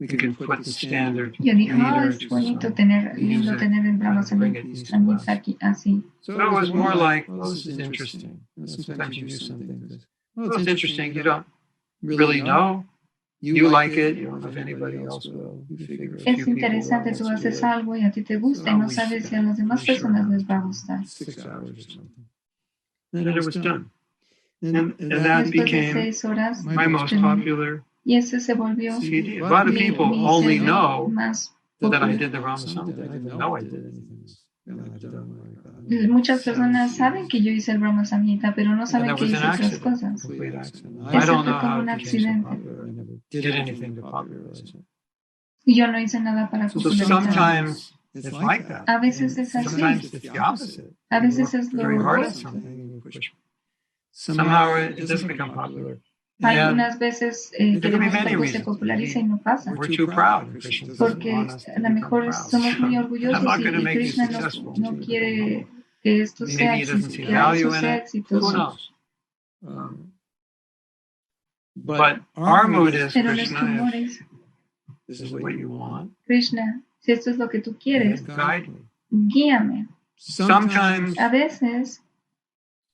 We can put the standard Yo dije, meter es to bonito some. lindo tener el Brahma Samhita aquí, así. So it was more like, well, this is interesting. Sometimes you do something. Well, it's interesting. You don't really know. You like it. You don't know if anybody else will. You figure a few Es people interesante, will. tú haces algo y a ti te gusta y no sabes si a las demás personas les va a gustar. 6 hours or something. Then it was done. And that Después de became 6 horas, my most popular y ese se volvió CD. A lot of people mi only CD know más that I popular. did the Brahma Samhita. I didn't know I did anything. Muchas personas saben que yo hice el Brahma Samhita, pero no And saben that que was hice an otras accident, cosas. complete accident. I Ese don't fue know como how un it became so accidente. popular. I never did anything to popularize it. Y yo no hice nada para So popularizarlo. sometimes it's like that. A veces es así. Sometimes it's the opposite. A veces You es work lo very hard at opuesto. something and you push. Somehow it doesn't become popular. Algunas veces there could be queremos que many algo se reasons. popularice y no pasa. We're too proud. Krishna doesn't Porque want us to a lo become mejor proud. somos muy I'm orgullosos not y going to make you Krishna successful. no quiere que esto sea Maybe he doesn't see que value eso in sea it. Who exitoso. knows? But our mood is, Pero nuestro Krishna, humor if es, this is what you want, Krishna, si esto es lo que tú quieres, then guide me. guíame. Sometimes A veces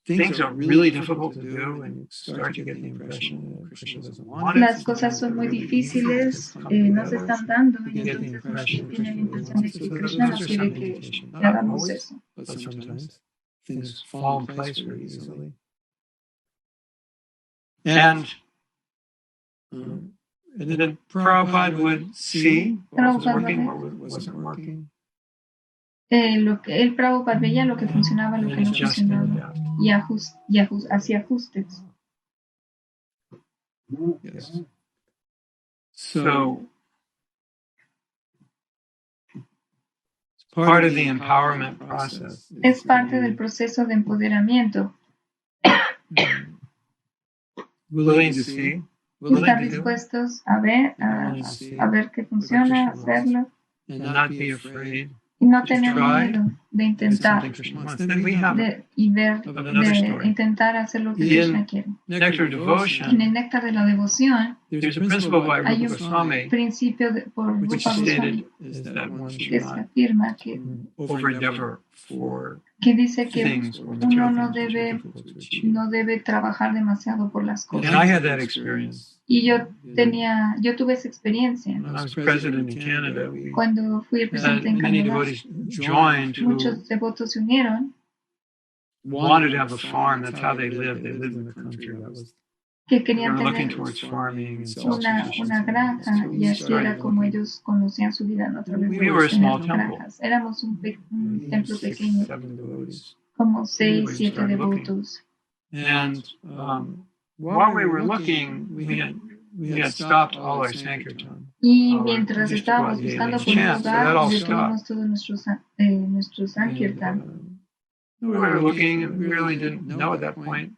things are really difficult to do and you start to get the impression that Krishna doesn't want it. las cosas son muy difíciles, no se están dando y entonces uno tiene la impresión de que Krishna no quiere que hagamos eso. But sometimes things fall in place very easily. And then Prabhupada would see what was working, what wasn't working. El Prabhupada veía lo que funcionaba, lo que no Just funcionaba y hacía ajustes. Yes. So part of the empowerment process Es parte del proceso de empoderamiento. willing to see estar dispuestos a ver, a ver qué funciona, hacerlo, and not be afraid y no tener miedo de intentar Then we have y ver, another story. intentar hacer lo que In Krishna quiere. Nectar En Devotion, el néctar de la devoción there's a principle by hay Rupa un Goswami principio por which Rupa stated Goswami is that one should que se not afirma que over endeavor for dice que things or uno material no things which are debe, difficult to achieve. no debe trabajar demasiado por las And cosas. I had that experience. Y yo tuve esa experiencia. When I was president in Canada, we Cuando fui el presidente en many Canadá, devotees joined who muchos devotos se unieron wanted to have a farm. That's how they lived. They lived in the country. That was, que they querían were looking tener towards farming and una self-sufficiency. granja y así era como ellos conocían su vida, ¿no? A través de We were a small tener temple. granjas. Éramos un templo pequeño, 7 devotees. como 6, We 7 started looking. devotos. And while we were looking, we had stopped all our Sankirtan. Y Our mientras used to estábamos go out buscando daily por un chant, so that lugar, all detuvimos stopped. todo nuestro Sankirtan. We were looking and we really didn't know at that point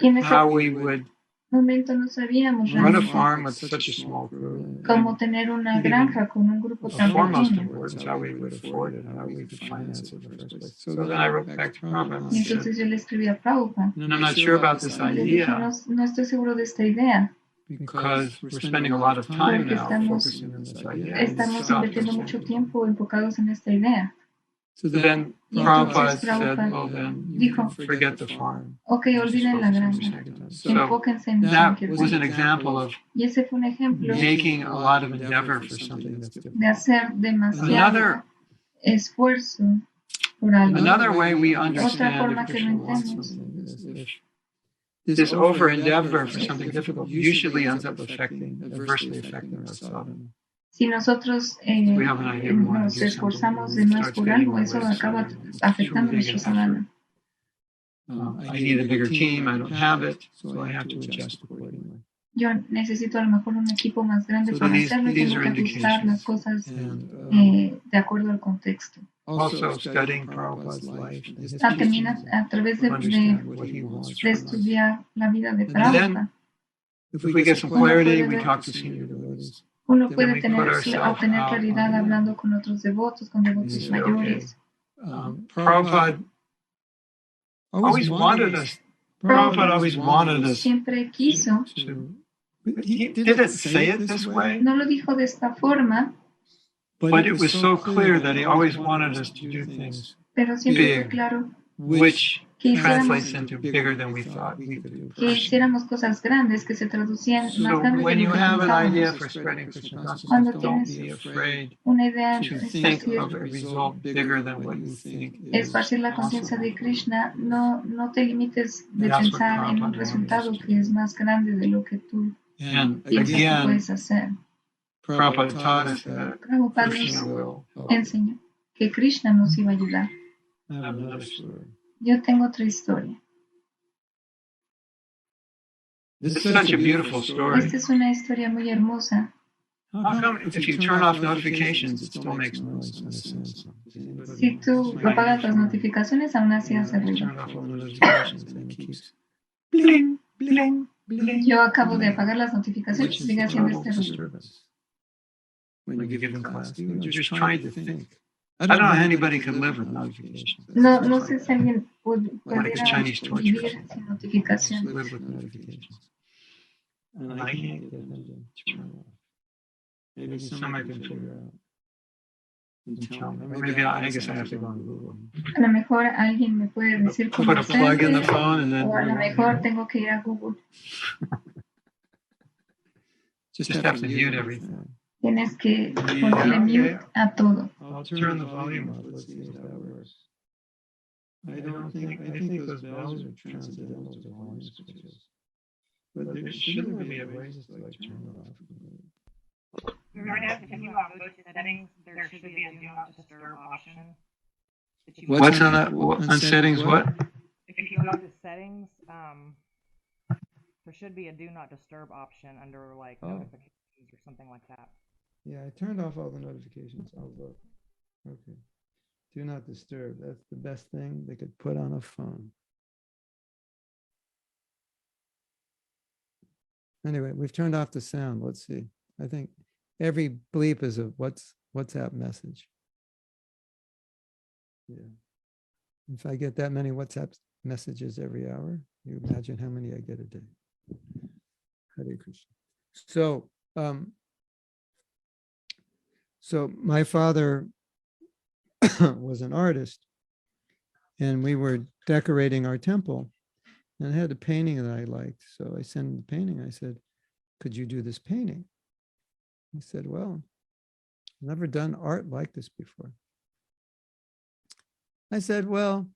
Y en ese how we would momento no sabíamos run a realmente farm with such a small crew. cómo tener una granja con un grupo tan Foremost pequeño. importance, how we would afford it, how we could finance it in the first place. So then I wrote back to Prabhupada Y and said, entonces yo le escribí a Prabhupada. and I'm not sure about this Y le dije, idea no estoy seguro de esta idea, because we're spending a lot of time porque now estamos, focusing on this idea. estamos invirtiendo mucho tiempo enfocados en esta idea. So then Y Prabhupada entonces said, Prabhupada well then, dijo, forget the farm. ok, olviden la granja, So enfóquense en that was Sankirtan. an example of Y ese fue un ejemplo making a lot of endeavor for something that's difficult. de hacer demasiado Another esfuerzo por algo. Another way we Otra understand forma if que lo Krishna wants entendemos. something is if this over endeavor for something difficult usually ends up adversely affecting our sadhana. Si nosotros We have an idea we want nos to do esforzamos something, de it más starts por getting algo, in the eso way, so acaba it's afectando too big nuestro an effort. sadhana. I need a bigger team, I don't have it, so I have to adjust accordingly. Yo necesito a lo mejor un equipo más grande So para these hacerlo y are tengo que ajustar las indications. cosas And de acuerdo al contexto. also studying Prabhupada's life and his También teachings, a través to understand what he wants de from us. estudiar la vida de then, Prabhupada, If we get some clarity, we talk to senior devotees. uno then puede we put ourselves obtener out claridad on the- hablando con otros devotos, con We devotos say, okay, mayores. Prabhupada always wanted us. Prabhupada always wanted us Siempre quiso, to. He didn't say it this way, no lo dijo de esta forma, but it was so clear that he always wanted us to do things pero siempre fue big, claro which que translates into bigger than we thought we could do. que hiciéramos cosas grandes que se traducían más So grandes de when lo you que have an idea pensábamos. for spreading Krishna Cuando consciousness, don't tienes be afraid Una idea to think of a result bigger than what you think is esparcir la conciencia de possible. Krishna, no te limites de That's what pensar en un Prabhupada resultado wanted us to que es do. más grande de lo que tú And piensas que again, puedes hacer. Prabhupada taught us that Prabhupada Krishna nos will help. enseñó que Krishna nos iba a ayudar. I have another story. Yo tengo otra historia. This is such a beautiful story. Esta es una historia muy hermosa. How come if you turn off notifications, it still makes noise in a sense? Si tú apagas las notificaciones, aún así hace ruido. Turn off all the notifications and it keeps bling, bling, bling. Yo acabo de apagar las notificaciones y sigue haciendo este ruido. Disturbance. When you're giving class, you're just trying to think. I don't know how anybody could live with notifications. No sé si alguien pudiera Like a Chinese torture. vivir sin notificación. Live with notifications. And I can't get them to turn off. Maybe somebody can figure out. And tell me. Or maybe I guess I have to go on Google. A lo mejor alguien me puede decir cómo Put a plug in the hacerlo, phone and then o a lo mejor tengo que ir a Google. just have to mute everything. Tienes que ponerle mute a todo. I'll turn the volume up. Let's see if that works. I think those bells are transcendental to volume switches. But there shouldn't be a way to like turn it off. Right now, if you go to settings, there should be a do not disturb option. What's on that? On settings? What? If you go to settings, there should be a do not disturb option under like notifications or something like that. Yeah, I turned off all the notifications. I'll look. Okay. Do not disturb. That's the best thing they could put on a phone. Anyway, we've turned off the sound. Let's see. I think every bleep is a WhatsApp message. Yeah. If I get that many WhatsApp messages every hour, you imagine how many I get a day. Hare Krishna. So my father was an artist, and we were decorating our temple, and I had a painting that I liked. So I sent him the painting. I said, could you do this painting? He said, well, I've never done art like this before. I said, well,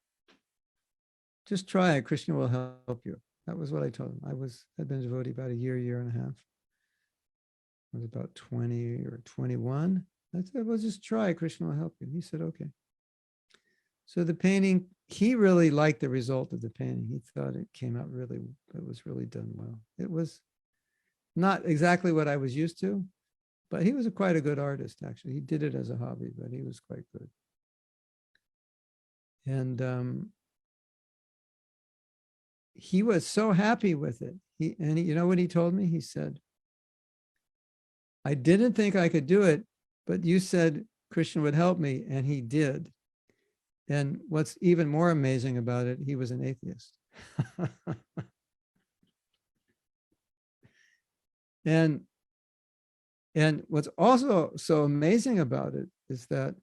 just try it. Krishna will help you. That was what I told him. I'd been a devotee about a year and a half. I was about 20 or 21. I said, well, just try it. Krishna will help you. He said, okay. So the painting, he really liked the result of the painting. He thought it came out it was really done well. It was not exactly what I was used to, but he was quite a good artist, actually. He did it as a hobby, but he was quite good. And he was so happy with it. You know what he told me? He said, I didn't think I could do it, but you said Krishna would help me, and he did. And what's even more amazing about it, he was an atheist. And what's also so amazing about it is that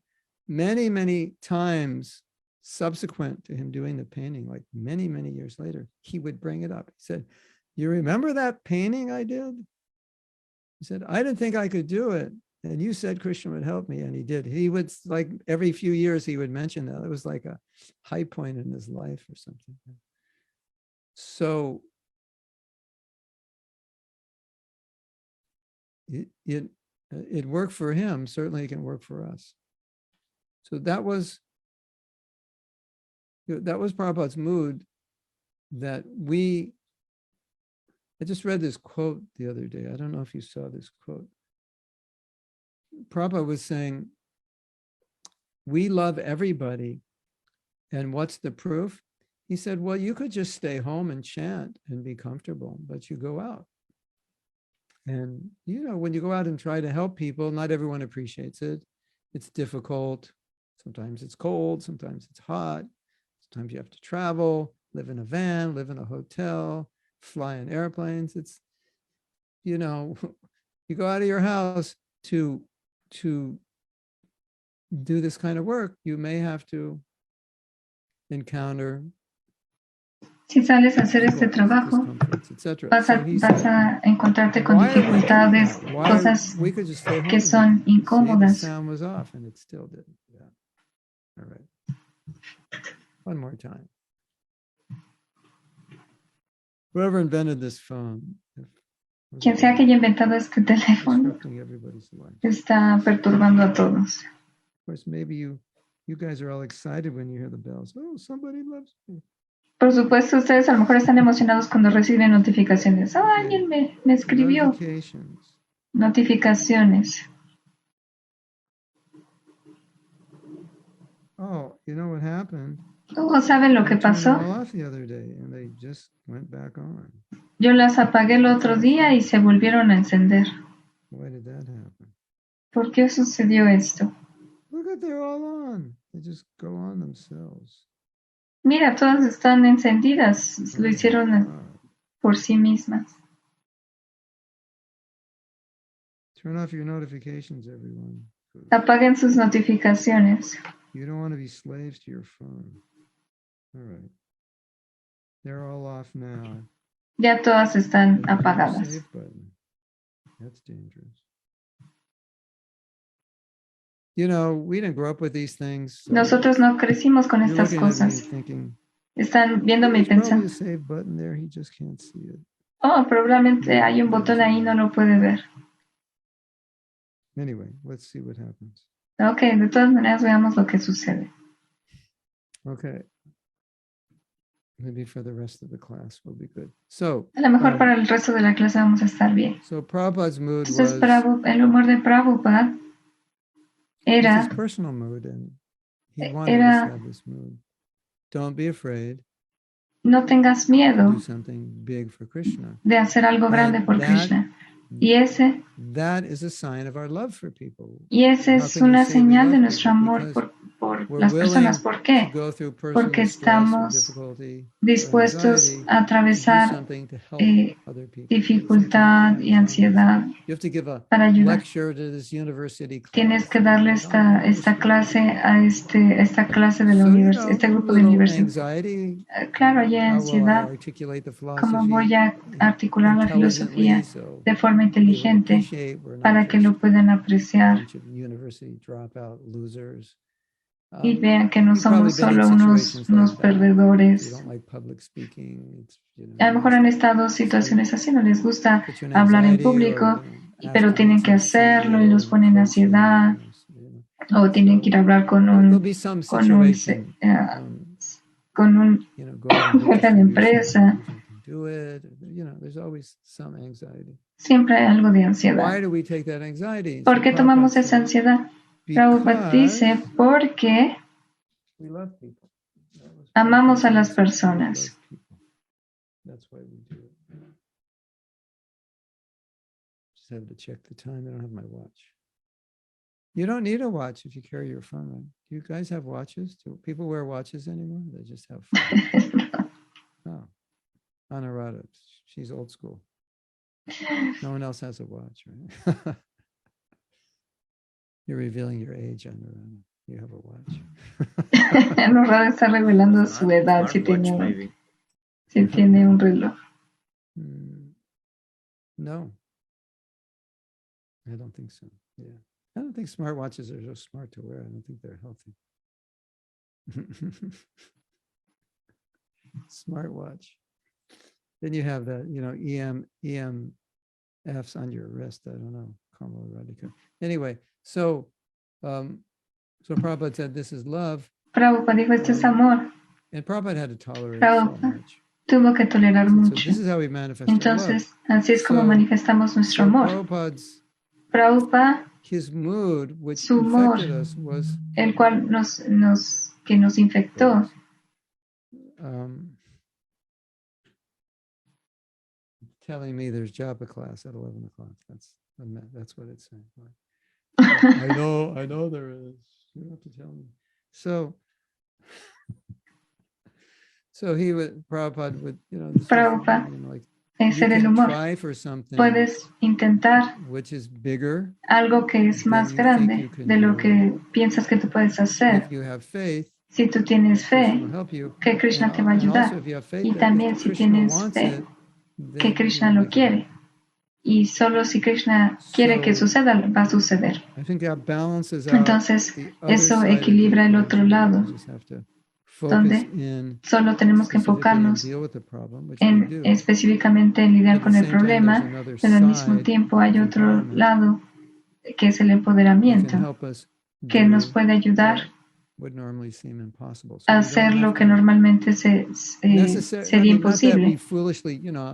many, many times subsequent to him doing the painting, like many, many years later, he would bring it up. He said, you remember that painting I did? He said, I didn't think I could do it. And you said Krishna would help me, and he did. He would, like, every few years he would mention that. It was like a high point in his life or something. So it worked for him. Certainly it can work for us. So that was Prabhupada's mood, that I just read this quote the other day. I don't know if you saw this quote. Prabhupada was saying, we love everybody. And what's the proof? He said, well, you could just stay home and chant and be comfortable, but you go out. And, you know, when you go out and try to help people, not everyone appreciates it. It's difficult. Sometimes it's cold. Sometimes it's hot. Sometimes you have to travel, live in a van, live in a hotel, fly in airplanes. It's, you know, you go out of your house to do this kind of work, you may have to encounter. Si sales a hacer este trabajo, vas a encontrarte con dificultades, cosas que son incómodas. All right. One more time. Whoever invented this phone. Quien sea que haya inventado este teléfono está perturbando a todos. Of course, maybe you guys are all excited when you hear the bells. Oh, somebody loves me. Por supuesto, ustedes a lo mejor están emocionados cuando reciben notificaciones. Oh, alguien me escribió. Notificaciones. Oh, you know what happened? Oh, ¿saben lo que pasó? Yo las apagué el otro día y se volvieron a encender. ¿Por qué sucedió esto? Mira, todas están encendidas. Lo hicieron por sí mismas. Apaguen sus notificaciones. You don't want to be slaves to your phone. All right. They're all off now. Ya todas están apagadas. That's dangerous. You know, we didn't grow up with these things. So nosotros no crecimos con estas cosas. Están viéndome y pensando. Oh, probablemente hay un botón ahí, no lo puede ver. Anyway, let's see what happens. Ok, de todas maneras veamos lo que sucede. Okay. Maybe for the rest of the class will be good. So, a lo mejor para el resto de la clase vamos a estar bien. So Prabhupada's mood entonces, was el humor de Prabhupada era his personal mood, and he wanted us to have this mood. Don't be afraid. no tengas miedo do something big for Krishna. de hacer algo grande por Krishna. Y ese That is a sign of our love for people. es una señal de nuestro amor por las personas. ¿Por qué? Porque estamos dispuestos a atravesar dificultad y ansiedad para ayudar. Tienes que darle esta clase a esta clase de la universidad, este grupo de universidad. Claro, hay ansiedad. ¿Cómo voy a articular la filosofía de forma inteligente para que lo puedan apreciar y vean que no somos solo unos perdedores? A lo mejor han estado en situaciones así, no les gusta hablar en público, pero tienen que hacerlo y los ponen ansiedad, o tienen que ir a hablar con un jefe de empresa. Siempre hay algo de ansiedad. ¿Por qué tomamos esa ansiedad? Prabhupada dice, porque amamos a las personas. You don't need a watch if you carry your phone, right? Do you guys have watches? Do people wear watches anymore? They just have phones. Oh, Anurada, she's old school. No one else has a watch, right? You're revealing your age, Anurada. You have a watch. Anurada está revelando su edad si tiene un reloj. No, I don't think so. Yeah. I don't think smartwatches are so smart to wear. I don't think they're healthy. Smartwatch. Then you have that, EMFs on your wrist. I don't know. Karma Radhika. Anyway, so Prabhupada said this is love. Prabhupada dijo, esto es amor. And Prabhupada had to tolerate so much. Tuvo que tolerar mucho. So this is how we manifest Entonces, así es como manifestamos nuestro amor. Prabhupada, su humor, el cual nos infectó, telling me there's japa class at 11 o'clock. That's what it's saying. I know there is. You don't have to tell me. So he would, Prabhupada would, Prabhupada, ese era el humor. Puedes intentar algo que es más grande de lo que piensas que tú puedes hacer. Si tú tienes fe, que Krishna te va a ayudar. Y también si tienes fe, que Krishna lo quiere. Y solo si Krishna quiere que suceda, va a suceder. Entonces, eso equilibra el otro lado, donde solo tenemos que enfocarnos específicamente en lidiar con el problema, pero al mismo tiempo hay otro lado que es el empoderamiento, que nos puede ayudar a hacer lo que normalmente sería imposible.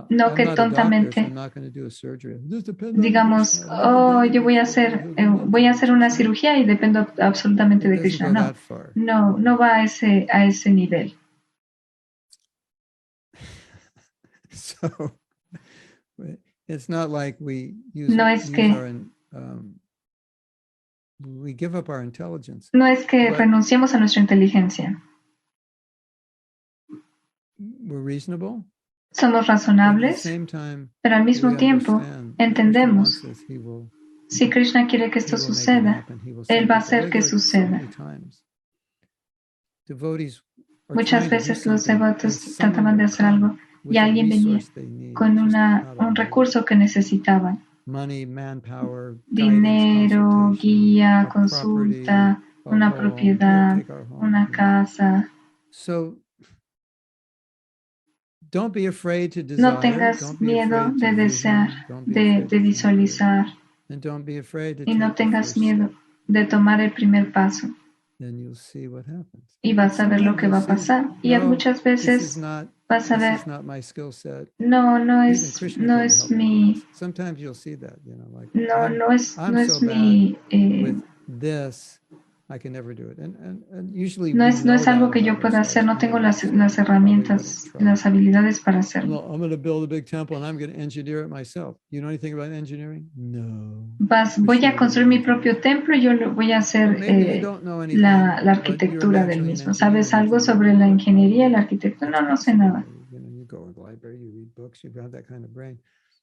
No que tontamente digamos, yo voy a hacer una cirugía y dependo absolutamente de Krishna. No va a ese nivel. No es que no es que renunciemos a nuestra inteligencia. Somos razonables, pero al mismo tiempo entendemos, si Krishna quiere que esto suceda, Él va a hacer que suceda. Muchas veces los devotos trataban de hacer algo y alguien venía con un recurso que necesitaban. Dinero, guía, consulta, una propiedad, una casa. No tengas miedo de desear, de visualizar, y no tengas miedo de tomar el primer paso. Y vas a ver lo que va a pasar. Y muchas veces vas a ver, no es mi No es algo que yo pueda hacer, no tengo las herramientas, las habilidades para hacerlo. Voy a construir mi propio templo y yo lo voy a hacer la arquitectura del mismo. ¿Sabes algo sobre la ingeniería y la arquitectura? No sé nada.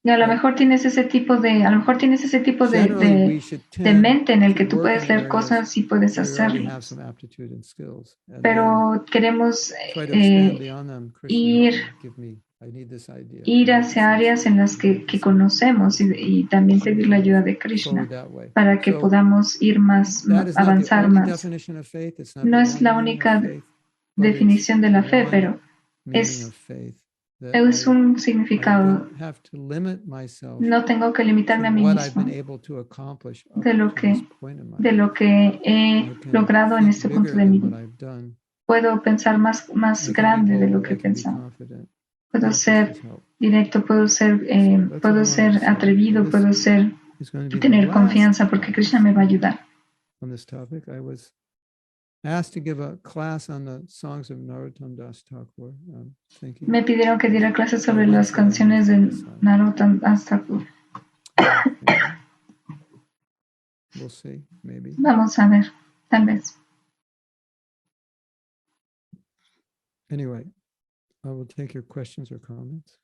Y a lo mejor tienes ese tipo de mente en el que tú puedes leer cosas y puedes hacerlo. Pero queremos ir hacia áreas en las que conocemos y también pedir la ayuda de Krishna para que podamos ir avanzar más. No es la única definición de la fe, pero es un significado. No tengo que limitarme a mí mismo de lo que he logrado en este punto de mi vida. Puedo pensar más grande de lo que he pensado. Puedo ser directo, puedo ser atrevido, puedo tener confianza porque Krishna me va a ayudar. Me pidieron que diera clases sobre las canciones de Narottam Das Thakur. Vamos a ver, tal vez.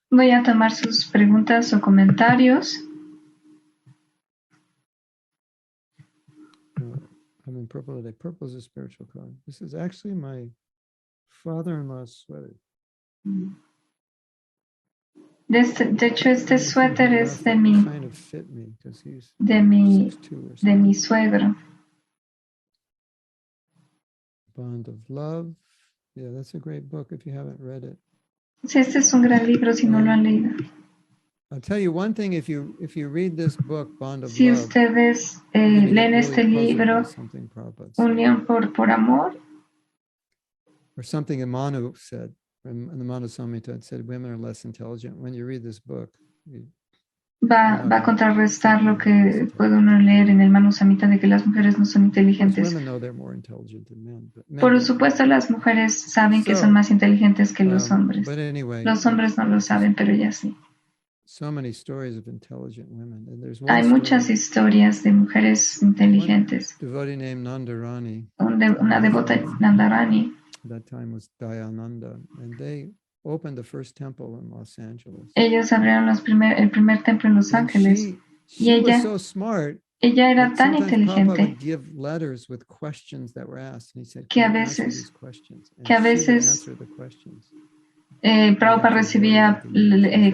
Voy a tomar sus preguntas o comentarios. I'm in purple today. Purple is a spiritual color. This is actually my father-in-law's sweater. De hecho, este suéter es de mi suegro. Bond of Love. Yeah, that's a great book if you haven't read it. Sí, este es un gran libro si no lo han leído. I'll tell you one thing, if you read this book, Bond of si Love, ustedes leen este libro, Unión por Amor, or something Manu said, in the Manu Samhita, it said women are less intelligent. When you read this book, va a contrarrestar lo que puede uno leer en el Manu Samhita de que las mujeres no son inteligentes. Por supuesto, las mujeres saben que son más inteligentes que los hombres. Los hombres no lo saben, pero ellas sí. Hay muchas historias de mujeres inteligentes. Una devota, Nandarani. Ellos abrieron el primer templo en Los Ángeles y ella era tan inteligente que a veces Prabhupada recibía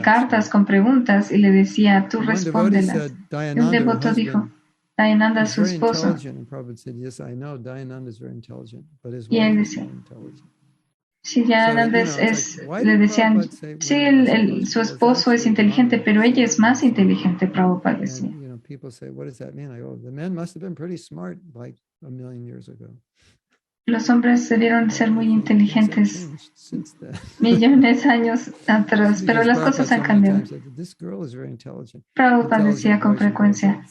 cartas con preguntas y le decía, tú respóndelas. Y un devoto dijo, Dayananda es su esposo. Y él decía, sí, Dayananda le decían, sí, su esposo es inteligente, pero ella es más inteligente, Prabhupada decía. Los hombres debieron ser muy inteligentes millones de años atrás, pero las cosas han cambiado. Prabhupada decía con frecuencia,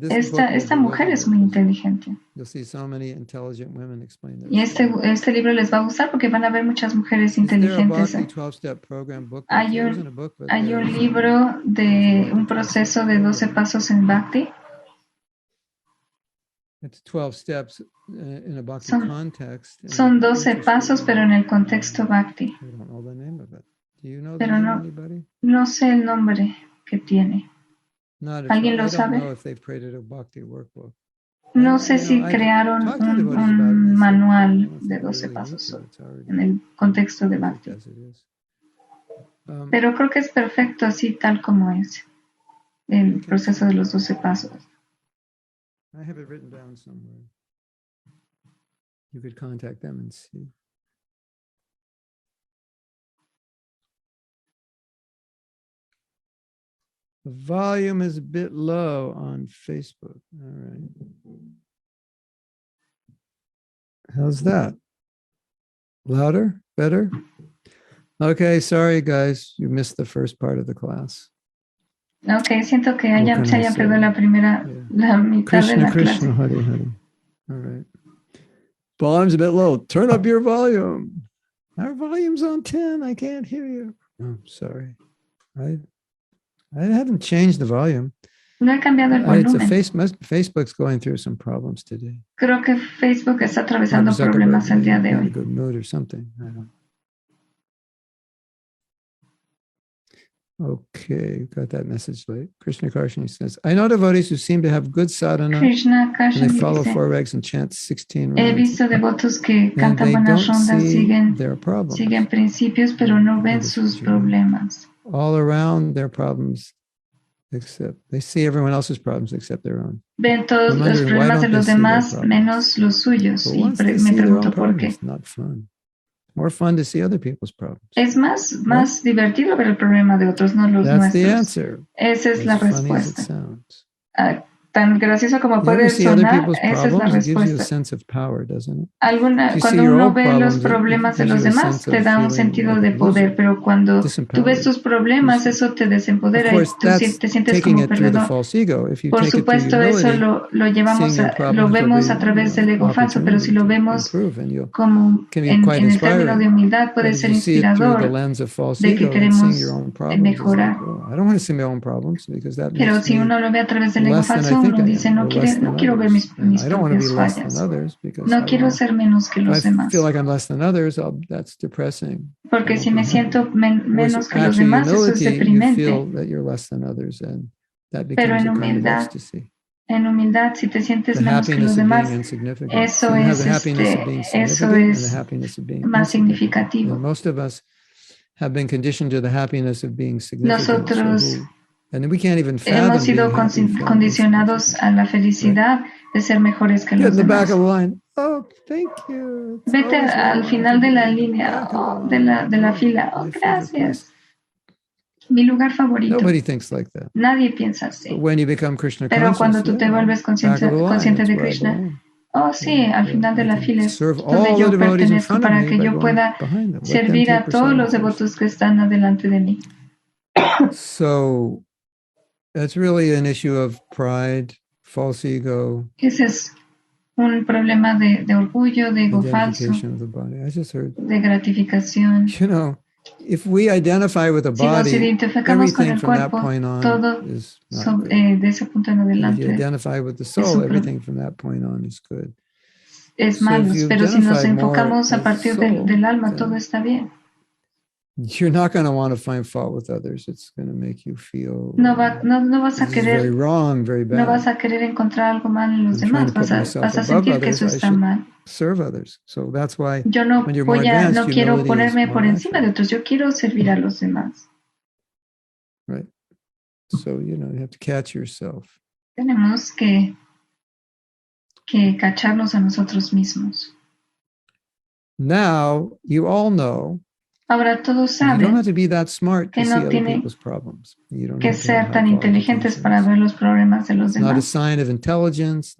esta mujer es muy inteligente. Y este libro les va a gustar porque van a ver muchas mujeres inteligentes. Hay un libro de un proceso de 12 pasos en Bhakti. Son 12 pasos, pero en el contexto Bhakti. Pero no sé el nombre que tiene. ¿Alguien lo sabe? No sé si crearon un manual de 12 pasos en el contexto de Bhakti. Pero creo que es perfecto así tal como es el proceso de los 12 pasos. I have it written down somewhere. You could contact them and see. The volume is a bit low on Facebook. All right. How's that? Louder? Better? Okay, sorry guys, you missed the first part of the class. Okay, siento que se haya perdido la mitad Krishna, de la Krishna, clase. Hare Hare. All right. Volume's a bit low. Turn up your volume. Our volume's on 10. I can't hear you. Oh, sorry. I haven't changed the volume. No he cambiado el volumen. Facebook's going through some problems today. Creo que Facebook está atravesando problemas el día de hoy. In a good mood or something. I don't know. Okay, got that message late. Krishna Karshani says, I know devotees who seem to have good sadhana and they follow 4 regs and chant 16 rounds. He visto devotos que cantan buenas rondas, siguen principios, pero no ven sus problemas. All around their problems, except they see everyone else's problems except their own. Ven todos los problemas de los demás menos los suyos. Y me pregunto por qué. Not fun. More fun to see other people's problems. Es más divertido ver el problema de otros, no los nuestros. Esa es la respuesta. Tan gracioso como puede sonar, esa es la respuesta. Cuando uno ve los problemas de los demás, te da un sentido de poder, pero cuando tú ves tus problemas, eso te desempodera y tú te sientes como perdedor. Por supuesto, eso lo vemos a través del ego falso, pero si lo vemos como en el término de humildad, puede ser inspirador de que queremos mejorar. Pero si uno lo ve a través del ego falso, uno dice, no quiero ver mis propias fallas. No quiero ser menos que los demás. Porque si me siento menos que los demás, eso es deprimente. Pero en humildad, si te sientes menos que los demás, eso es más significativo. Nosotros hemos sido condicionados a la felicidad de ser mejores que los demás. Vete al final de la línea, de la fila. Oh, gracias. Mi lugar favorito. Nadie piensa así. Pero cuando tú te vuelves consciente de Krishna, oh sí, al final de la fila es donde yo pertenezco para que yo pueda servir a todos los devotos que están adelante de mí. So, that's really an issue of pride, false ego. Ese es un problema de orgullo, de ego falso, de gratificación. You know, if we identify with the body, everything from that point on is not good. De ese punto en adelante, if you identify with the soul, everything from that point on is good. Es malo, pero si nos enfocamos a partir del alma, todo está bien. You're not going to want to find fault with others. It's going to make you feel no vas a querer very wrong, very bad. No vas a querer encontrar algo mal en los demás. Vas a sentir que eso está mal. Serve others. So that's why yo no quiero ponerme por encima de otros. Yo quiero servir a los demás. Right. So you have to catch yourself. Tenemos que cacharnos a nosotros mismos. Now you all know. Ahora todos saben que no tienen que ser tan inteligentes para ver los problemas de los demás.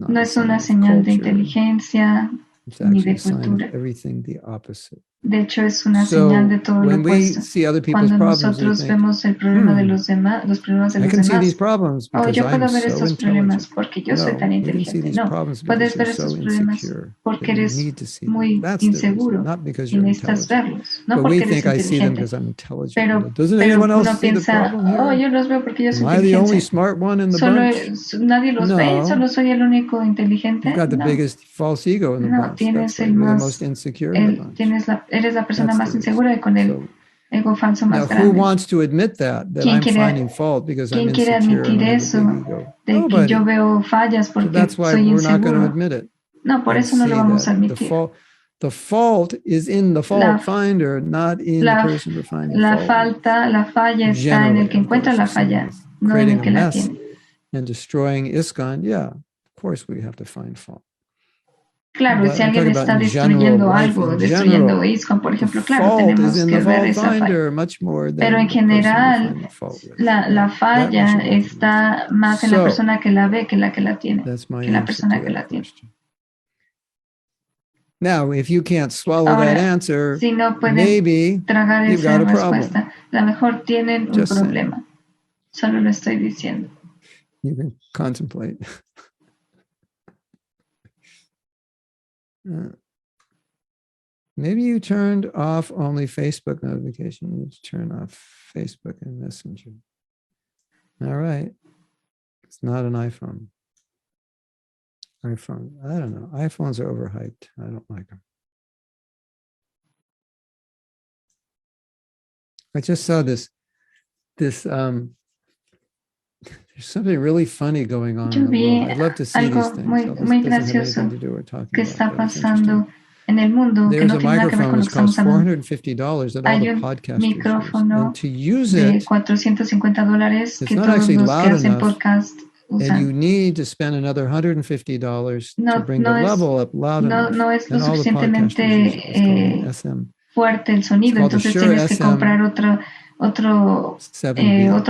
No es una señal de inteligencia ni de cultura. De hecho, es una señal de todo lo opuesto. Cuando nosotros vemos el problema de los demás, los problemas de los demás, yo puedo ver estos problemas porque yo soy tan inteligente. No, puedes ver estos problemas porque eres muy inseguro y necesitas verlos, no porque eres inteligente. Pero uno piensa, yo los veo porque yo soy inteligente. Nadie los ve, solo soy el único inteligente. No, tienes el más, eres la persona más insegura con el ego falso más grande. ¿Quién quiere admitir eso? De que yo veo fallas porque soy inseguro. No, por eso no lo vamos a admitir. The fault is in the fault finder, not in the person who finds the fault. La falla está en el que encuentra la falla, no en el que la tiene. And destroying ISKCON, of course we have to find fault. Claro, si alguien está destruyendo algo, destruyendo ISKCON, por ejemplo, claro, tenemos que ver esa falla. Pero en general, la falla está más en la persona que la ve que la que la tiene, que la persona que la tiene. Now, if you can't swallow that answer, si no maybe tragar you've esa got a respuesta, problem. A lo mejor tienen un problema. Solo lo estoy diciendo. You can contemplate. Maybe you turned off only Facebook notification. You need to turn off Facebook and Messenger. All right. It's not an iPhone. iPhone, I don't know. iPhones are overhyped. I don't like them. I just saw this there's something really funny going on in the world. I'd love to see these things. Muy gracioso que está pasando en el mundo que no tiene nada que ver con lo que estamos hablando. Hay un micrófono de $450 que todos los que hacen podcast usan. And you need to spend another $150 to bring the level up loud enough. No es lo suficientemente fuerte el sonido, entonces tienes que comprar otro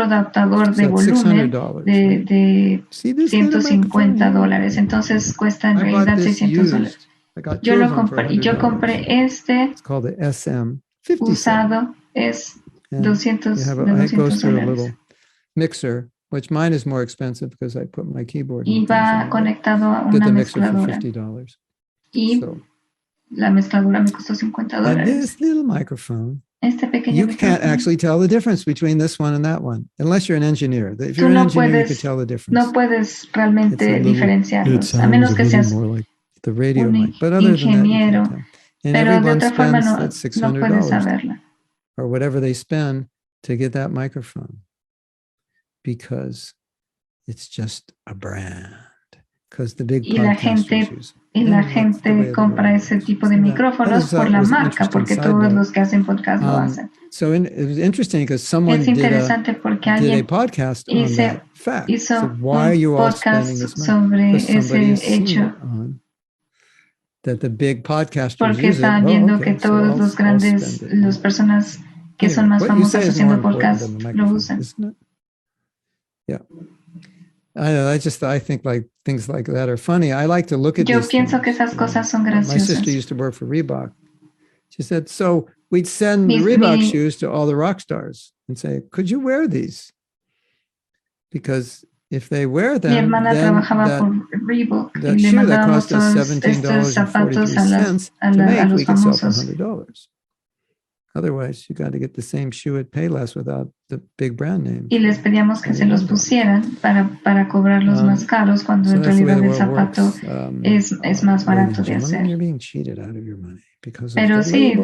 adaptador de volumen de $150. Entonces cuesta en realidad $600. Yo compré este usado, es $200. Mixer, which mine is more expensive because I put my keyboard. Y va conectado a una mezcladora. Y la mezcladora me costó $50. And this little microphone, este pequeño you can't actually tell the difference between this one and that one, unless you're an engineer. If you're an engineer, you can tell the difference. No puedes realmente diferenciarlos, a menos que seas like the radio mic. But other ingeniero. Than that, and pero de otra forma no $600 puedes saberla. Or whatever they spend to get that microphone, because it's just a brand. Because the big la gente compra ese tipo de micrófonos por la marca, porque todos los que hacen podcast lo hacen. So it was interesting because someone did a podcast on that fact. So why are you all spending this money? Sobre ese hecho. That the big podcasters porque está viendo que todos los grandes, las personas que son más famosas haciendo podcast lo usan. Yeah. I think like things like that are funny. I like to look at Yo pienso que esas cosas son graciosas. My sister used to work for Reebok. She said, so we'd send the Reebok shoes to all the rock stars and say, could you wear these? Because if they wear them, mi hermana trabajaba por Reebok y le mandábamos todos estos zapatos a los famosos. $100. Otherwise, you got to get the same shoe at Payless without the big brand name. Y les pedíamos que se los pusieran para cobrarlos más caros cuando en realidad el zapato es más barato de hacer. You're being cheated out of your money because Pero sí,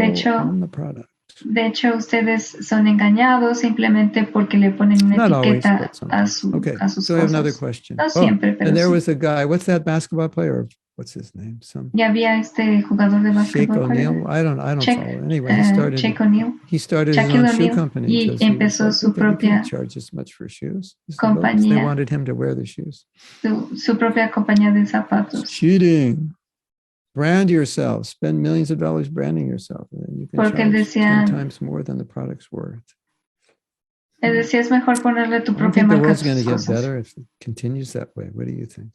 de hecho, ustedes son engañados simplemente porque le ponen una etiqueta a sus so I have another question. No siempre, pero and there was a guy, what's that basketball player? What's his name? Ya había este jugador de básquetbol. I don't follow. Anyway, he started his own shoe company. Y empezó su propia compañía. They wanted him to wear the shoes. Su propia compañía de zapatos. Cheating. Brand yourself. Spend millions of dollars branding yourself. And you can charge 10 times more than the product's worth. Él decía, es mejor ponerle tu propia marca a tus cosas. The world's going to get better if it continues that way. What do you think?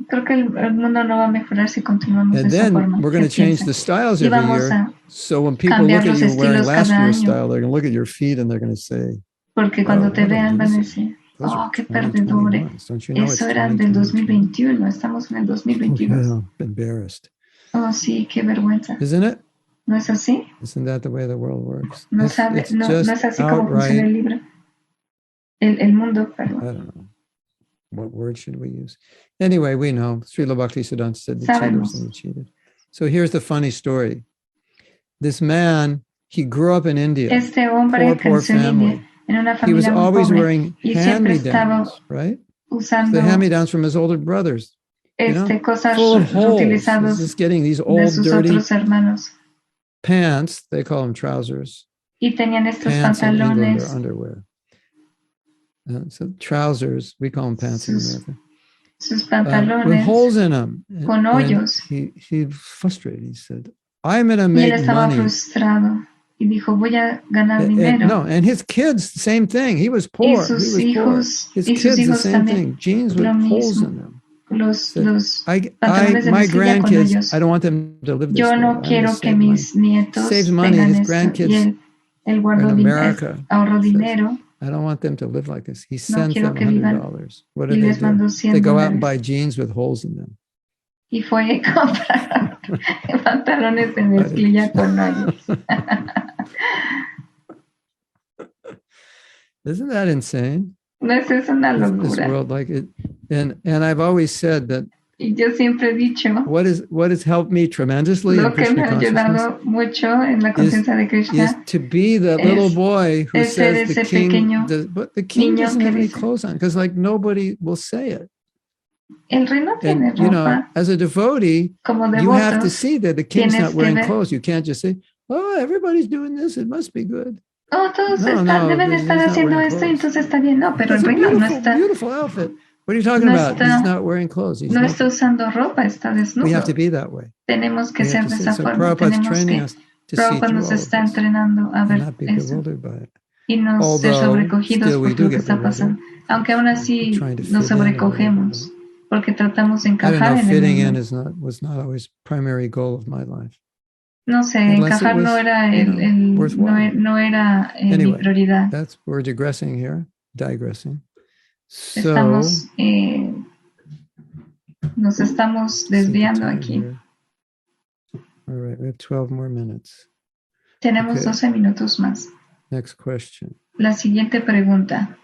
Creo que el mundo no va a mejorar si continuamos de esa forma. And then we're going to change the styles every year. So when people look at you wearing last year's style, they're going to look at your feet and they're going to say, porque cuando te vean van a decir, qué perdedores. Eso era del 2021. Estamos en el 2022. Embarrassed. Oh, sí, qué vergüenza. Isn't it? ¿No es así? Isn't that the way the world works? No es así como funciona el libro. El mundo, perdón. I don't know. What word should we use? Anyway, we know. Srila Bhaktisiddhanta said the cheaters and the cheated. So here's the funny story. This man, he grew up in India. Este hombre poor family. En una familia he was always pobre, wearing hand-me-downs, right? Usando the hand-me-downs from his older brothers. Cosas full of holes. Utilizados He's just getting these old, dirty hermanos. Pants. They call them trousers. Y tenían estos pants pantalones. In England are underwear. So trousers, we call them pants in America. Sus pantalones with holes in them. Con hoyos. He frustrated. He said, I'm going to make money. Y él estaba frustrado. Y dijo, voy a ganar dinero. And his kids, same thing. He was poor. Y sus hijos, His kids, the same thing. Jeans with holes in them. Los my grandkids, I don't want them to live this Yo no way. quiero que mis nietos saves money. His grandkids él guardó in America. Ahorró dinero. I don't want them to live like this. He sends them $100. What do? They go out and buy jeans with holes in them. Y fue a comprar pantalones de mezclilla con hoyos. Isn't that insane? No es eso una Isn't this locura. world like it? And I've always said that Y yo siempre he dicho, what has helped me tremendously in lo que me Krishna ha consciousness ayudado mucho en la conciencia de is Krishna to be the little boy who es ser says the ese king, pequeño but the king niño doesn't que have any dice, clothes on because like nobody will say it. el rey no tiene And you know, ropa. as a devotee, Como you have to devotos, see that the king's tienes not que wearing ver, clothes. You can't just say, "Oh, everybody's doing this; it must be good." oh, todos No, deben he's estar not haciendo wearing esto y clothes. entonces está bien. No, pero el That's a rey no beautiful, está, beautiful outfit. What are you talking no about? He's está, not wearing clothes. He's no está naked. usando ropa, está We have to desnudo. be that way. Tenemos que We have ser to de see. esa So forma. Prabhupada's Tenemos training que, us to see Prabhupada through nos all of está this entrenando a and ver not be eso bewildered by it. y no ser Although sobrecogidos still we por do lo que get está bewildered, pasando. Aunque aún así trying to nos fit in or whatever. sobrecogemos porque tratamos de I don't know. encajar en el Fitting in mundo. was not always primary goal of my life. No sé, Unless it encajar no was, era worthwhile. no era mi Anyway, prioridad. we're digressing. So Estamos nos estamos desviando aquí. Here. All right, we have 12 more minutes. Tenemos 12 minutos más. Next question. La siguiente pregunta.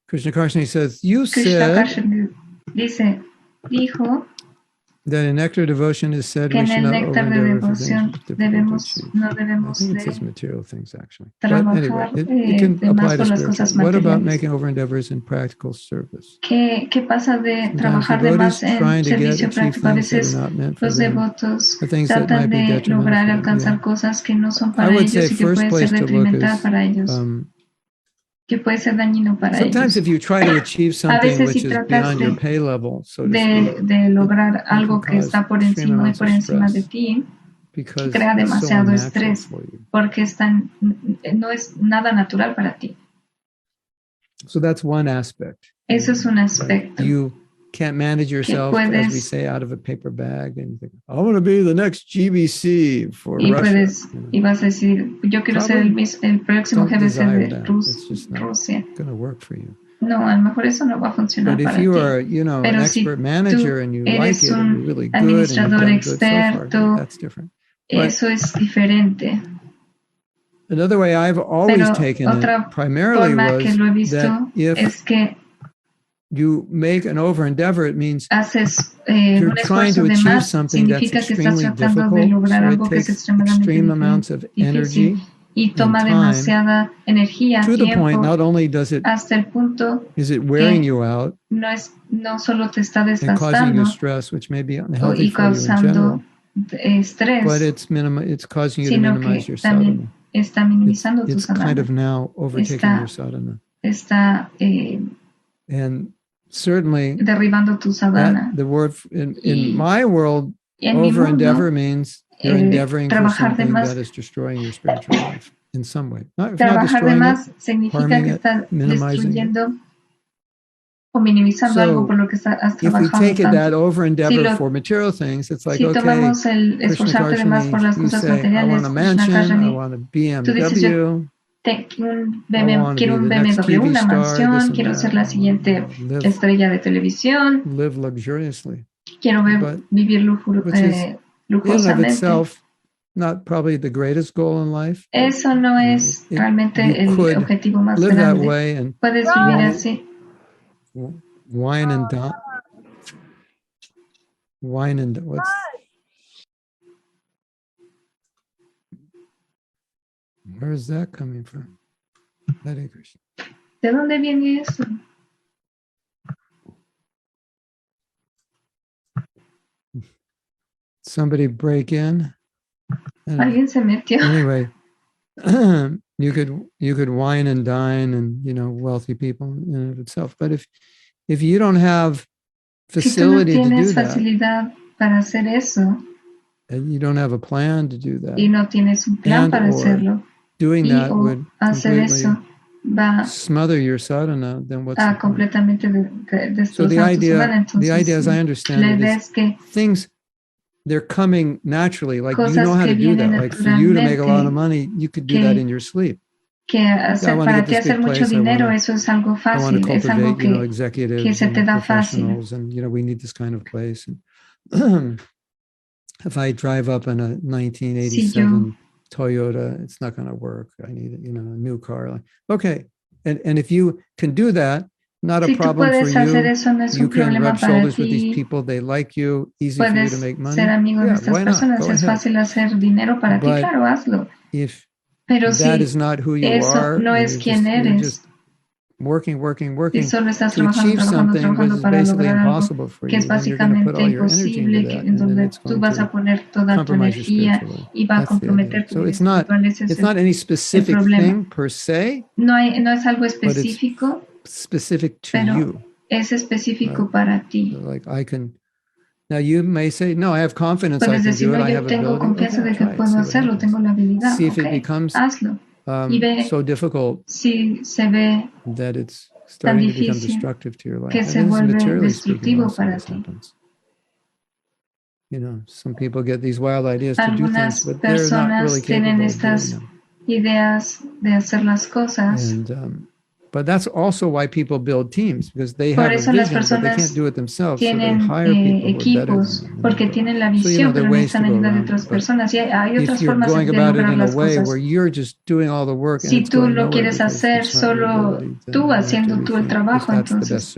Krishna Karshani says, you Krishna said Karshani dijo that in nectar devotion is said que we en should el not néctar de over-endeavor for devoción things difficult to achieve. no I debemos think it says de material things, actually. But anyway, trabajar it can de apply más to por las spiritual. cosas What about materiales. making over-endeavors in practical service? ¿Qué pasa de Sometimes trabajar de más devotees en trying to get servicio achieve práctico? A things that veces are not meant for los them, devotos or things that might tratan be de detrimental lograr for them. alcanzar Yeah. cosas que no son I para would ellos say y que first puede ser place to look detrimental is para ellos, que puede ser dañino para sometimes ellos. if you try to achieve A something veces which si is tratas beyond your pay level, so to speak, de lograr it can algo que cause está por extreme encima y amounts por of encima de stress ti, because crea it's so demasiado unnatural estrés for you. porque no es nada natural para ti. So that's one aspect. Eso es un Right? aspecto. You can't manage yourself, as we puedes- say, out of a paper bag and you think, I want to be the next GBC for Y Russia. y vas a decir, yo quiero ser el próximo Don't GBC desire de that. It's just not Rusia. going to work for you. No, a lo mejor eso no va a funcionar But if para you ti. are, an Pero si expert manager tú and you like eres it and un you're really good and you've administrador done good so far, experto, that's different. But eso es diferente. another way I've always Pero taken otra it primarily forma que was lo he that visto if es que you make an over endeavor, it means haces you're un trying esfuerzo to de achieve más, something that's significa que estás extremely tratando de difficult. lograr So it algo que es takes extremadamente extreme amounts of difícil energy y toma and time, demasiada energía, to the point tiempo, not only does it hasta el punto is it wearing que you out no solo te está and causing desgastando you stress, which may be unhealthy y for you in general, causando estrés, but it's causing you to sino minimize que your también sadhana. está minimizando tu It's kind sadhana. of now overtaking your sadhana. Está And certainly derribando tu sadhana. the word in my world, En mi over mundo, endeavor means you're endeavoring for trabajar de something más, that is destroying your spiritual life in some way. Not, if not trabajar de destroying más it, significa harming que it, estás minimizing it. destruyendo o minimizando algo por lo que has If we trabajado take it that tanto. over endeavor lo- for material things, it's like, Si okay, tomamos el Krishna esforzarte de más por Karshani, las you cosas say, I materiales, want a Krishna mansion, I Karshani, want a tú dices, BMW, quiero un be the next BMW, TV una star, mansión, this and quiero that. ser la siguiente estrella de televisión, live luxuriously. quiero vivir Which is, in and of lujosamente. itself, not probably the greatest goal in life. Eso no es realmente el could objetivo más live that grande. way and Puedes vivir así. wine and what's where is that coming from? Hare Krishna. ¿De dónde viene eso? Somebody break in. Alguien se metió. Anyway, you could wine and dine and wealthy people in and of itself. But if you don't have facility si tú no to do tienes facilidad para hacer eso, and you don't have a plan to do that, y no tienes un plan para hacerlo, doing that o would hacer completely eso va smother your sadhana, then what's a the point? completamente So the destrozar tu sadhana. idea, as I understand La it, idea is es que things they're coming naturally. Like you cosas know how que to do that. vienen Like for you to make a lot of naturalmente, money, you could do that in your sleep. que para ti hacer mucho dinero, eso es algo fácil, es algo que se te da fácil. If I drive up in a 1987 Toyota, it's not going to work. I need, a new car. Okay, and if you can do that, not a problem for you. You can rub shoulders with these people. They like you. Easy for you to make money. Ser amigo de estas personas. Es fácil hacer dinero para ti. Claro, hazlo. Pero si eso no es quien eres, y solo estás trabajando para lograr algo que es básicamente imposible, en donde tú vas a poner toda tu energía y va a comprometer tu vida espiritual. Ese es el problema. No es algo específico, pero es específico para ti. Now you may say, no, I have confidence I can do it. I have tengo confianza de que puedo hacerlo, tengo la habilidad. See if it becomes hazlo. Y ve so difficult si se ve that it's starting to become destructive to your life. Que se vuelve destructivo para ti. Some people get these wild ideas to do things, but they're not really capable of doing them. Ideas de hacer las cosas. And, but that's also why people build teams, because they have a vision, but they can't do it themselves. So they hire people who are better than them. Porque tienen la visión, pero necesitan ayuda de otras personas. Y hay otras formas de lograr las cosas. Si tú lo quieres hacer solo tú, haciendo tú el trabajo, entonces.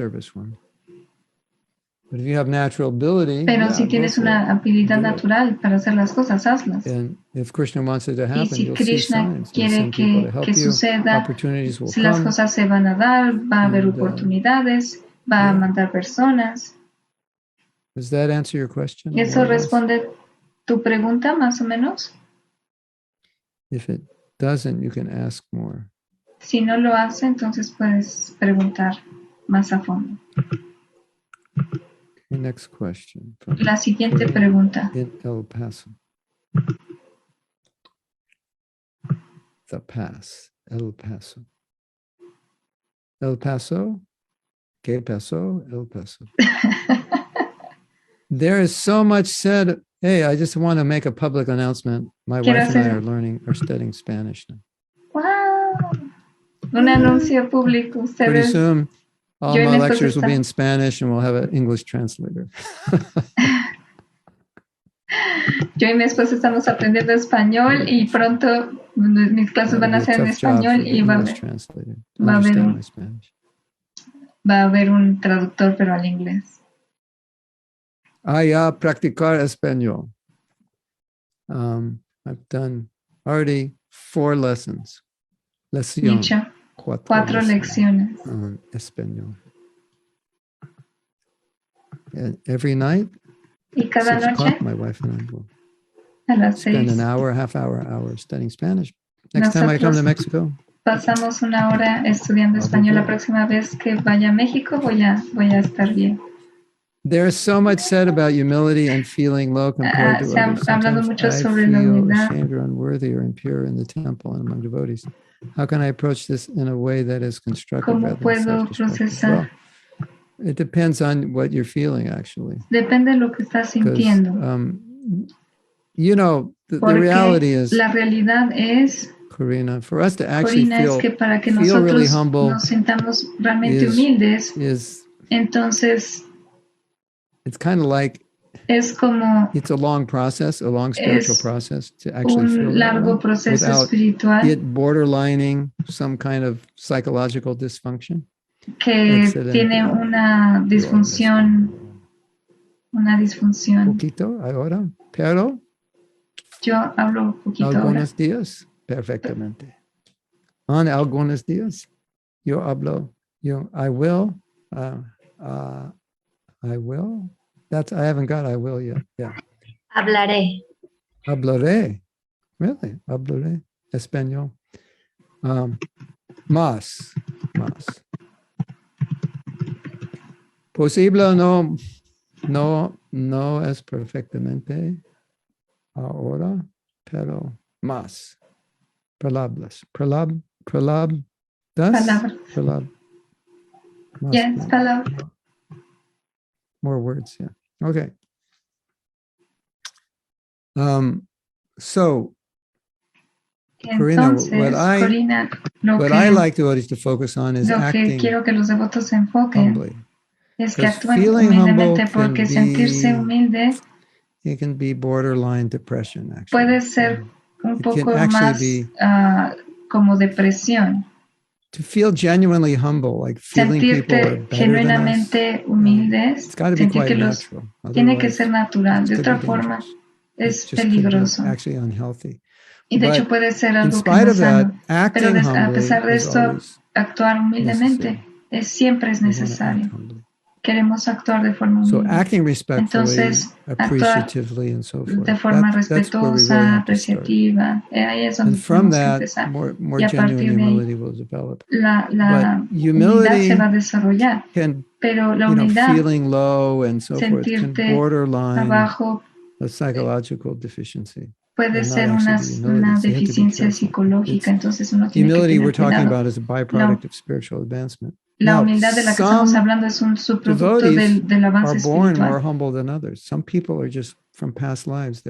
Pero si tienes una habilidad natural para hacer las cosas, hazlas. Y si Krishna quiere que suceda, si las cosas se van a dar, va a haber oportunidades, va a mandar personas. ¿Eso responde tu pregunta, más o menos? Si no lo hace, entonces puedes preguntar más a fondo. Next question. La siguiente pregunta. In El Paso. The Pass. El Paso. El Paso. ¿Qué pasó? El Paso. There is so much said. Hey, I just want to make a public announcement. My wife and I are studying Spanish now. Wow. Un anuncio público. Ustedes. Pretty soon. All my lectures will be in Spanish and we'll have an English translator. Yo y mi esposa estamos aprendiendo español y pronto mis clases van a ser en español y va a haber un traductor, pero al inglés. Ya practicar español. I've done already 4 lessons. Dicho. 4 lecciones. Español. And every night, y cada noche, my wife and I will a las 6, spend an hour, hour studying Spanish. Next time I come to Mexico, pasamos una hora estudiando español. La próxima vez que vaya a México voy a estar bien. There's so much said about humility and feeling low compared to others. Sometimes I feel ashamed or unworthy or impure in the temple and among devotees. How can I approach this in a way that is constructive rather than self-destructive? Well, it depends on what you're feeling, actually. Depende de lo que estás sintiendo. The reality is, la realidad es, Corina, for us to actually es que para que feel really humble, nos sintamos realmente humildes, entonces it's kind of like es como it's a long process, a long spiritual process to actually feel largo proceso espiritual, it borderlining some kind of psychological dysfunction. Que tiene una disfunción. Poquito ahora, pero yo hablo poquito algunos días perfectamente. On algunos días yo hablo, I will. I haven't got I will yet. Yeah. Hablaré. Really? Hablaré. Español. Más. Posible no es perfectamente ahora, pero más. Palabras. Palabras. Yes, palabras. More words, yeah. Okay. So Entonces, Corina, lo que quiero que los devotos se enfoquen es que actúen humildemente, porque sentirse humilde puede ser un poco más como depresión. Sentirte genuinamente humildes, sentir que los tiene que ser natural, de otra forma es peligroso. Y de hecho puede ser algo que no es sano. Pero a pesar de esto, actuar humildemente siempre es necesario. Queremos actuar de forma humilde. Entonces, actuar de forma respetuosa, apreciativa, ahí es donde tenemos que empezar. Y a partir de ahí, la humildad se va a desarrollar. Pero la humildad, sentirte abajo, puede ser una deficiencia psicológica, entonces uno tiene que tener cuidado. La humildad de la que estamos hablando es un subproducto del avance espiritual.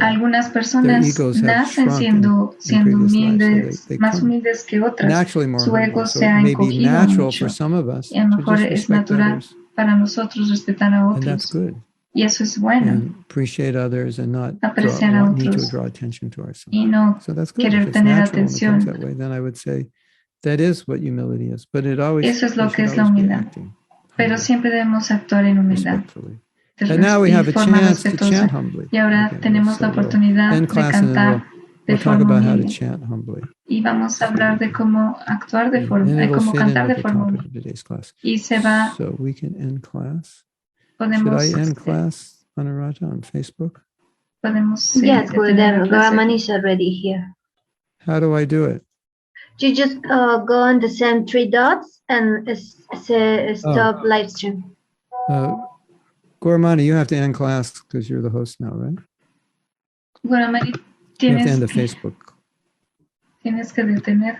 Algunas personas nacen siendo humildes, más humildes que otras. Su ego se ha encogido mucho. Y a lo mejor es natural para nosotros respetar a otros. Y eso es bueno. Apreciar a otros y no querer tener atención. Eso es lo que es la humildad. Pero siempre debemos actuar en humildad de forma respetuosa. Y ahora tenemos la oportunidad de cantar de forma humilde. Y vamos a hablar de cómo actuar de forma, cómo cantar de forma humilde. Y se va. Podemos. Anuradha, on Facebook? Yes, Garaman is already here. How do I do it? You just go on the same three dots and stop live stream. Gauramani, you have to end class because you're the host now, right? Gauramani, you have to end the Facebook. Tienes que detener.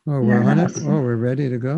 Oh, we're on it? Oh, we're ready to go?